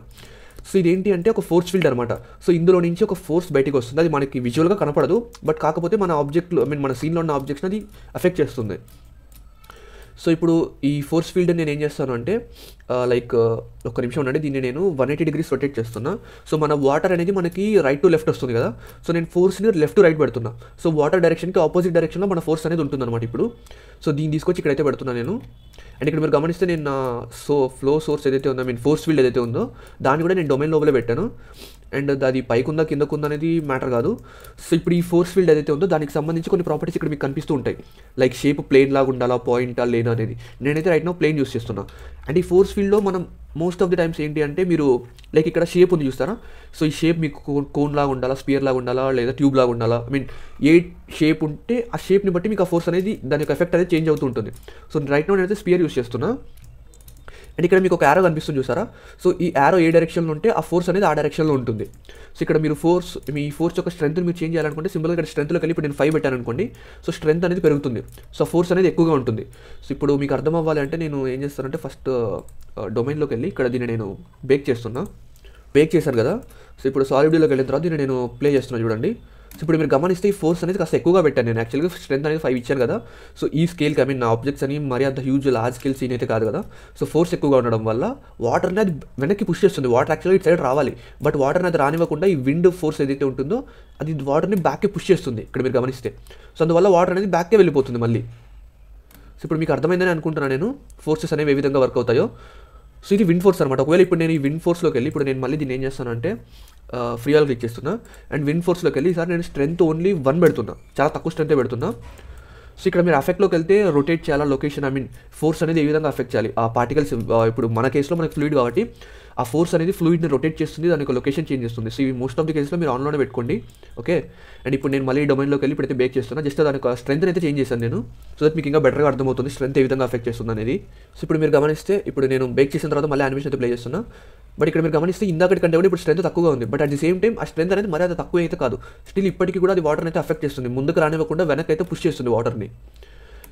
సో ఇదేంటి అంటే ఒక ఫోర్స్ ఫీల్డ్ అనమాట. సో ఇందులో నుంచి ఒక ఫోర్స్ బయటకు వస్తుంది, అది మనకి విజువల్గా కనపడదు, బట్ కాకపోతే మన ఆబ్జెక్ట్లో మన సీన్లో ఉన్న ఆబ్జెక్ట్స్ అది ఎఫెక్ట్ చేస్తుంది. సో ఇప్పుడు ఈ ఫోర్స్ ఫీల్డ్ నేను ఏం చేస్తాను అంటే లైక్ ఒక నిమిషం ఉండండి, దీన్ని నేను 180 degrees రొటేట్ చేస్తున్నా. సో మన వాటర్ అనేది మనకి రైట్ టు లెఫ్ట్ వస్తుంది కదా. సో నేను ఫోర్స్ని లెఫ్ట్ టు రైట్ పెడుతున్నా. సో వాటర్ డైరెక్షన్కి ఆపోజిట్ డైరెక్షన్లో మన ఫోర్స్ అనేది ఉంటుంది అనమాట. ఇప్పుడు సో దీన్ని తీసుకొచ్చి ఇక్కడైతే పెడుతున్నాను నేను. అండ్ ఇక్కడ మీరు గమనిస్తే నేను నా ఫ్లో సోర్స్ ఏదైతే ఉందో, ఫోర్స్ ఫీల్డ్ ఏదైతే ఉందో దాన్ని కూడా నేను డొమైన్ లోపలే పెట్టాను. అండ్ అది పైకుందా కిందకుందా అనేది మ్యాటర్ కాదు. సో ఇప్పుడు ఈ ఫోర్స్ ఫీల్డ్ ఏదైతే ఉందో దానికి సంబంధించి కొన్ని ప్రాపర్టీస్ ఇక్కడ మీకు కనిపిస్తూ ఉంటాయి. లైక్ షేప్ ప్లేన్ లాగా ఉండాలా, పాయింటా, లేనా అనేది. నేనైతే రైట్ నో ప్లేన్ యూస్ చేస్తున్నా. అండ్ ఈ ఫోర్స్ ఫీల్డ్లో మనం మోస్ట్ ఆఫ్ ది టైమ్స్ ఏంటి అంటే మీరు లైక్ ఇక్కడ షేప్ ఉంది చూస్తారా. సో ఈ షేప్ మీకు కోన్ లాగా ఉండాలా, స్పియర్ లాగా ఉండాలా, లేదా ట్యూబ్ లాగా ఉండాలా, ఐ మీన్ ఏ షేప్ ఉంటే ఆ షేప్ని బట్టి మీకు ఆ ఫోర్స్ అనేది దాని యొక్క ఎఫెక్ట్ అనేది చేంజ్ అవుతూ ఉంటుంది. సో రైట్ నో నేనైతే స్పియర్ యూస్ చేస్తున్నా. అండ్ ఇక్కడ మీకు ఒక యారో కనిపిస్తుంది చూసారా. సో ఈ యారో ఏ డైరెక్షన్లో ఉంటే ఆ ఫోర్స్ అనేది ఆ డైరెక్షన్లో ఉంటుంది. సో ఇక్కడ మీరు మీ ఫోర్స్ యొక్క స్ట్రెంత్ మీరు చేంజ్ చేయాలనుకుంటే సింపుల్గా ఇక్కడ స్ట్రెంత్లోకి వెళ్ళి ఇప్పుడు నేను 5 పెట్టాను అనుకోండి. సో స్ట్రెంత్ అనేది పెరుగుతుంది. సో ఫోర్స్ అనేది ఎక్కువగా ఉంటుంది. సో ఇప్పుడు మీకు అర్థం అవ్వాలి అంటే నేను ఏం చేస్తానంటే ఫస్ట్ డొమైన్లోకి వెళ్ళి ఇక్కడ దీన్ని నేను బేక్ చేశాను కదా. సో ఇప్పుడు సాలిడ్లోకి వెళ్ళిన తర్వాత దీన్ని నేను ప్లే చేస్తున్నాను చూడండి. సో ఇప్పుడు మీరు గమనిస్తే ఈ ఫోర్స్ అనేది కాస్త ఎక్కువగా పెట్టాను నేను. యాక్చువల్గా స్ట్రెంత్ అనేది 5 ఇచ్చాను కదా. సో ఈ స్కేల్కి ఐ మీన్ నా ఆబ్జెక్ట్స్ అని మరీ అంత హ్యూజ్ లార్జ్ స్కేల్ సీన్ అయితే కాదు కదా. సో ఫోర్స్ ఎక్కువగా ఉండడం వల్ల వాటర్ అనేది వెనక్కి పుష్ చేస్తుంది. వాటర్ యాక్చువల్గా ఇటు సైడ్ రావాలి, బట్ వాటర్ అనేది రానివ్వకుండా ఈ విండ్ ఫోర్స్ ఏదైతే ఉంటుందో అది వాటర్ని బ్యాక్కి పుష్ చేస్తుంది ఇక్కడ మీరు గమనిస్తే. సో అందువల్ల వాటర్ అనేది బ్యాక్కే వెళ్ళిపోతుంది మళ్ళీ. సో ఇప్పుడు మీకు అర్థమైందని అనుకుంటున్నాను నేను ఫోర్సెస్ అనేవి ఏ విధంగా వర్క్ అవుతాయో. సో ఇది విండ్ ఫోర్స్ అనమాట. ఒకవేళ ఇప్పుడు నేను ఈ విండ్ ఫోర్స్లోకి వెళ్ళి ఇప్పుడు నేను మళ్ళీ దీన్ని ఏం చేస్తానంటే ఫ్రీ ఆల్ క్లిక్ చేస్తున్నా. అండ్ విండ్ ఫోర్స్లోకి వెళ్ళి ఈసారి నేను స్ట్రెంత్ ఓన్లీ 1 పెడుతున్నా, చాలా తక్కువ స్ట్రెంతే పెడుతున్నా. సో ఇక్కడ మీరు అఫెక్ట్లోకి వెళ్తే రొటేట్ చేయాలా, లొకేషన్ ఐ మీన్ ఫోర్స్ అనేది ఏ విధంగా అఫెక్ట్ చేయాలి ఆ పార్టికల్స్. ఇప్పుడు మన కేసులో మనకి ఫ్లూయిడ్ కాబట్టి ఆ ఫోర్స్ అనేది ఫ్లూయిడ్ని రొటేట్ చేస్తుంది, దాని యొక్క లొకేషన్ చేంజ్ చేస్తుంది. సో ఇవి మోస్ట్ ఆఫ్ ది కేసులో మీరు ఆన్లోనే పెట్టుకోండి. ఓకే. అండ్ ఇప్పుడు నేను మళ్ళీ డొమైన్లోకి వెళ్ళి ఇప్పుడైతే బేక్ చేస్తున్నా. జస్ట్ దాని యొక్క స్ట్రెంత్ అయితే చేంజ్ చేశాను నేను. సో దట్ మీకు ఇంకా బెటర్గా అర్థమవుతుంది స్ట్రెంత్ ఏ విధంగా అఫెక్ట్ చేస్తుంది అనేది. సో ఇప్పుడు మీరు గమనిస్తే ఇప్పుడు నేను బేక్ చేసిన తర్వాత మళ్ళీ యానిమేషన్ అయితే ప్లే చేస్తున్నా. బట్ ఇక్కడ మీరు గమనిస్తే ఇందాకటి కంటే కూడా ఇప్పుడు స్ట్రెంత్ తక్కువగా ఉంది. But at the same time ఆ స్ట్రెంత్ అనేది మరీ అంత తక్కువ అయితే కాదు. స్టిల్ ఇప్పటికీ కూడా అది వాటర్ని అయితే అఫెక్ట్ చేస్తుంది, ముందుకు రానివ్వకుండా వెనక్కి అయితే పుష్ చేస్తుంది వాటర్ని.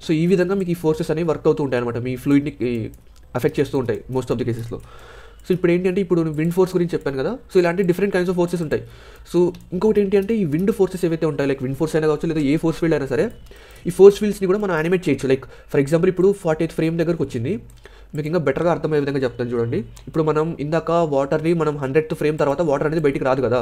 సో ఈ విధంగా మీకు ఈ ఫోర్సెస్ అనేవి వర్క్ అవుతూ ఉంటాయి అనమాట, మీ ఫ్లూయిడ్ని అఫెక్ట్ చేస్తూ ఉంటాయి మోస్ట్ ఆఫ్ ది కేసెస్లో. సో ఇప్పుడు ఏంటంటే ఇప్పుడు విండ్ ఫోర్స్ గురించి చెప్పాను కదా. సో ఇలాంటి డిఫరెంట్ కైండ్స్ ఆఫ్ ఫోర్సెస్ ఉంటాయి. సో ఇంకొకటి ఏంటి అంటే ఈ విండ్ ఫోర్సెస్ ఏవైతే ఉంటాయి, లైక్ విండ్ ఫోర్స్ అయినా కావచ్చు లేదా ఏ ఫోర్స్ ఫీల్డ్ అయినా సరే, ఈ ఫోర్స్ ఫీల్డ్స్ని కూడా మనం యానిమేట్ చేయొచ్చు. లైక్ ఫర్ ఎగ్జాంపుల్ ఇప్పుడు 48th ఫ్రేమ్ దగ్గరకు వచ్చింది. మీకు ఇంకా బెటర్గా అర్థమయ్యే విధంగా చెప్తాను చూడండి. ఇప్పుడు మనం ఇందాక వాటర్ని మనం 100th ఫ్రేమ్ తర్వాత వాటర్ అనేది బయటికి రాదు కదా,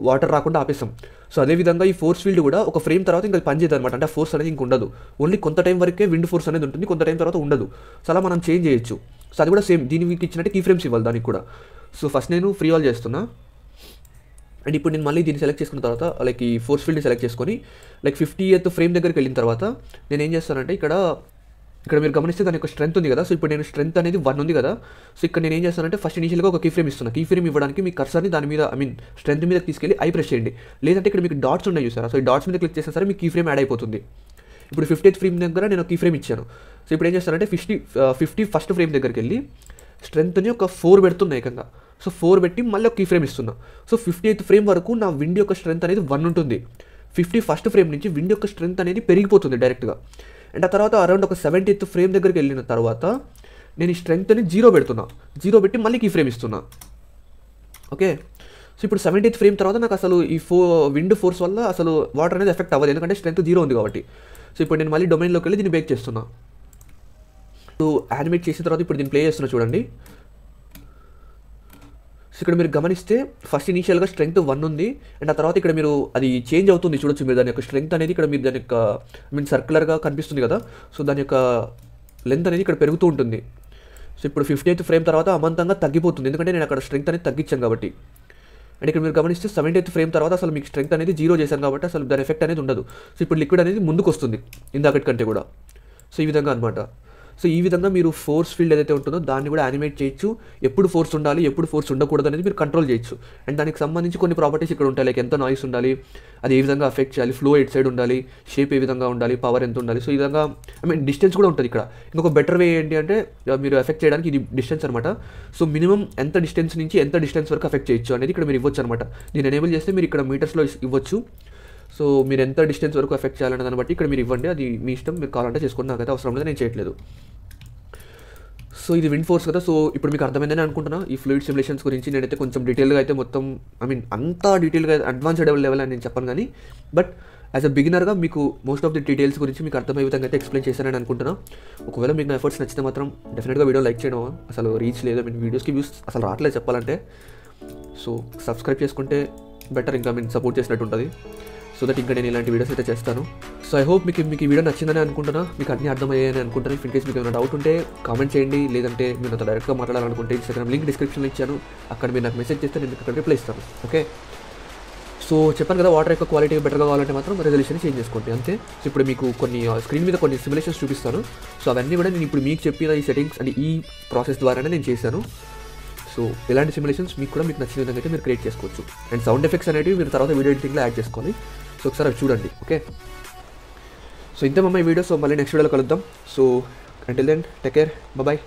వాటర్ రాకుండా ఆపేస్తాం. సో అదేవిధంగా ఈ ఫోర్స్ ఫీల్డ్ కూడా ఒక ఫ్రేమ్ తర్వాత ఇంకా పనిచేయదు అనమాట. అంటే ఆ ఫోర్స్ అనేది ఇంక ఉండదు. ఓన్లీ కొంత టైం వరకే విండ్ ఫోర్స్ అనేది ఉంటుంది, కొంత టైం తర్వాత ఉండదు. సో అలా మనం చేంజ్ చేయొచ్చు. సో అది కూడా సేమ్ దీనికి ఇచ్చినట్టే కీ ఫ్రేమ్స్ ఇవ్వాలి దానికి కూడా. సో ఫస్ట్ నేను ఫ్రీ ఆల్ చేస్తున్నా. అండ్ ఇప్పుడు నేను మళ్ళీ దీన్ని సెలెక్ట్ చేసుకున్న తర్వాత లైక్ ఈ ఫోర్స్ ఫీల్డ్ని సెలెక్ట్ చేసుకొని లైక్ 50th ఫ్రేమ్ దగ్గరికి వెళ్ళిన తర్వాత నేను ఏం చేస్తానంటే ఇక్కడ మీరు గమనిస్తే దాని యొక్క స్ట్రెంత్ ఉంది కదా. సో ఇప్పుడు నేను స్ట్రెంత్ అనేది 1 ఉంది కదా. సో ఇక్కడ నేను ఏం చేస్తానంటే ఫస్ట్ ఇనిషియల్గా ఒక కీ ఫ్రేమ్ ఇస్తున్నా. కీ ఫ్రేమ్ ఇవ్వడానికి మీ కర్సర్ని దాని మీద ఐ మీన్ స్ట్రెంత్ మీద తీసుకెళ్ళి ఐ ప్రెస్ చేయండి. లేదంటే ఇక్కడ మీకు డాట్స్ ఉన్నాయి చూసారా. సో ఈ డాట్స్ మీద క్లిక్ చేసినా సరే మీకు కీ ఫ్రేమ్ యాడ్ అయిపోతుంది. ఇప్పుడు 50th ఫ్రేమ్ దగ్గర నేను కీ ఫ్రేమ్ ఇచ్చాను. సో ఇప్పుడు ఏం చేస్తానంటే 51st ఫ్రేమ్ దగ్గరికి వెళ్ళి స్ట్రెంత్ని ఒక 4 పెడుతున్నా ఏకంగా. సో 4 పెట్టి మళ్ళీ ఒక కీ ఫ్రేమ్ ఇస్తున్నా. సో 50th ఫ్రేమ్ వరకు నా విండ్ యొక్క స్ట్రెంత్ అనేది 1 ఉంటుంది. 51st ఫ్రేమ్ నుంచి విండ్ యొక్క స్ట్రెంత్ అనేది పెరిగిపోతుంది డైరెక్ట్గా. అండ్ ఆ తర్వాత అరౌండ్ ఒక 70th ఫ్రేమ్ దగ్గరికి వెళ్ళిన తర్వాత నేను ఈ స్ట్రెంత్ని 0 పెడుతున్నా. 0 పెట్టి మళ్ళీ కీ ఫ్రేమ్ ఇస్తున్నా. ఓకే. సో ఇప్పుడు 70th ఫ్రేమ్ తర్వాత నాకు అసలు ఈ విండ్ ఫోర్స్ వల్ల అసలు వాటర్ అనేది ఎఫెక్ట్ అవ్వదు, ఎందుకంటే స్ట్రెంత్ 0 ఉంది కాబట్టి. సో ఇప్పుడు నేను మళ్ళీ డొమైన్లోకి వెళ్ళి దీన్ని బేక్ చేస్తున్నా. ఇప్పుడు యానిమేట్ చేసిన తర్వాత ఇప్పుడు దీన్ని ప్లే చేస్తున్నా చూడండి. సో ఇక్కడ మీరు గమనిస్తే ఫస్ట్ ఇనీషియల్గా స్ట్రెంత్ 1 ఉంది. అండ్ ఆ తర్వాత ఇక్కడ మీరు అది చేంజ్ అవుతుంది చూడొచ్చు మీరు. దాని యొక్క స్ట్రెంత్ అనేది ఇక్కడ మీరు దాని యొక్క ఐ మీన్ సర్క్యులర్గా కనిపిస్తుంది కదా. సో దాని యొక్క లెంత్ అనేది ఇక్కడ పెరుగుతూ ఉంటుంది. సో ఇప్పుడు 50th ఫ్రేమ్ తర్వాత అమాంతంగా తగ్గిపోతుంది, ఎందుకంటే నేను అక్కడ స్ట్రెంత్ అనేది తగ్గించాను కాబట్టి. అండ్ ఇక్కడ మీరు గమనిస్తే 70th ఫ్రేమ్ తర్వాత అసలు మీకు స్ట్రెంత్ అనేది 0 చేశాను కాబట్టి అసలు దాని ఎఫెక్ట్ అనేది ఉండదు. సో ఇప్పుడు లిక్విడ్ అనేది ముందుకు వస్తుంది ఇందాకటి కంటే కూడా. సో ఈ విధంగా అనమాట. సో ఈ విధంగా మీరు ఫోర్స్ ఫీల్డ్ ఏదైతే ఉంటుందో దాన్ని కూడా యానిమేట్ చేయొచ్చు. ఎప్పుడు ఫోర్స్ ఉండాలి, ఎప్పుడు ఫోర్స్ ఉండకూడదు అనేది మీరు కంట్రోల్ చేయొచ్చు. అండ్ దానికి సంబంధించి కొన్ని ప్రాపర్టీస్ ఇక్కడ ఉంటాయి. లైక్ ఎంత నాయిస్ ఉండాలి, అది ఏ విధంగా అఫెక్ట్ చేయాలి, ఫ్లో ఎట్ సైడ్ ఉండాలి, షేప్ ఏ విధంగా ఉండాలి, పవర్ ఎంత ఉండాలి. సో ఈ విధంగా ఐ మీన్ డిస్టెన్స్ కూడా ఉంటుంది ఇక్కడ. ఇంకొక బెటర్ వే ఏంటి అంటే మీరు ఎఫెక్ట్ చేయడానికి ఇది డిస్టెన్స్ అనమాట. సో మినిమం ఎంత డిస్టెన్స్ నుంచి ఎంత డిస్టెన్స్ వరకు ఎఫెక్ట్ చేయొచ్చు అనేది ఇక్కడ మీరు ఇవ్వచ్చు అనమాట. దీన్ని ఎనేబుల్ చేస్తే మీరు ఇక్కడ మీటర్స్లో ఇవ్వచ్చు. సో మీరు ఎంత డిస్టెన్స్ వరకు ఎఫెక్ట్ చేయాలనే దాన్ని బట్టి ఇక్కడ మీరు ఇవ్వండి. అది మీ ఇష్టం, మీరు కావాలంటే చేసుకోండి. నాకైతే అవసరం లేదు, నేను చేయట్లేదు. సో ఇది విండ్ ఫోర్స్ కదా. సో ఇప్పుడు మీకు అర్థమైందని అనుకుంటున్నా ఈ ఫ్లూయిడ్ సిమ్యులేషన్స్ గురించి. నేనైతే కొంచెం డీటెయిల్గా అయితే మొత్తం ఐ మీన్ అంతా డీటెయిల్గా అడ్వాన్స్డ్ లెవెల్ అని నేను చెప్పను కానీ, బట్ యాజ్ అ బిగినర్గా మీకు మోస్ట్ ఆఫ్ ది డీటెయిల్స్ గురించి మీకు అర్థమయ్యే విధంగా అయితే ఎక్స్ప్లెయిన్ చేశానని అనుకుంటున్నా. ఒకవేళ మీకు నా ఎఫర్ట్స్ నచ్చితే మాత్రం డెఫినెట్గా వీడియో లైక్ చేయడం. అసలు రీచ్ లేదు, ఐ మీన్ వీడియోస్కి వ్యూస్ అసలు రావట్లేదు చెప్పాలంటే. సో సబ్స్క్రైబ్ చేసుకుంటే బెటర్, ఇంకా మీన్ సపోర్ట్ చేసినట్టు ఉంటుంది. సో దట్ ఇంకా నేను ఇలాంటి వీడియోస్ అయితే చేస్తాను. సో ఐ హోప్ మీకు ఈ వీడియో నచ్చిందని అనుకుంటున్నా, మీకు అన్నీ అర్థమయ్యాయని అనుకుంటాను. ఇన్ కేస్ మీకు ఏమైనా డౌట్ ఉంటే కామెంట్ చేయండి, లేదంటే మీరు నాతో డైరెక్ట్గా మాట్లాడాలనుకుంటే ఇన్స్టాగ్రామ్ లింక్ డిస్క్రిప్షన్లో ఇచ్చాను, అక్కడ మీరు నాకు మెసేజ్ చేస్తే నేను మీకు అక్కడ రిప్లై ఇస్తాను. ఓకే, సో చెప్పాను కదా, వాటర్ యొక్క క్వాలిటీ బెటర్గా కావాలంటే మాత్రం రెజల్యూషన్ చేంజ్ చేసుకోండి అంతే. సో ఇప్పుడు మీకు కొన్ని స్క్రీన్ మీద కొన్ని సిమ్యులేషన్స్ చూపిస్తాను. సో అవన్నీ కూడా నేను ఇప్పుడు మీకు చెప్పిన ఈ సెట్టింగ్స్ అంటే ఈ ప్రాసెస్ ద్వారానే నేను చేశాను. సో ఇలాంటి సిమ్యులేషన్స్ మీకు నచ్చిన విధంగా అయితే మీరు క్రియేట్ చేసుకోవచ్చు. అండ్ సౌండ్ ఎఫెక్ట్స్ అనేవి మీరు తర్వాత వీడియో ఎడిటింగ్లో యాడ్ చేసుకోవాలి. సో ఒకసారి అవి చూడండి. ఓకే, సో ఇంతే ఈ వీడియో. సో మళ్ళీ నెక్స్ట్ వీడియోలో కలుద్దాం. So until then take care, bye.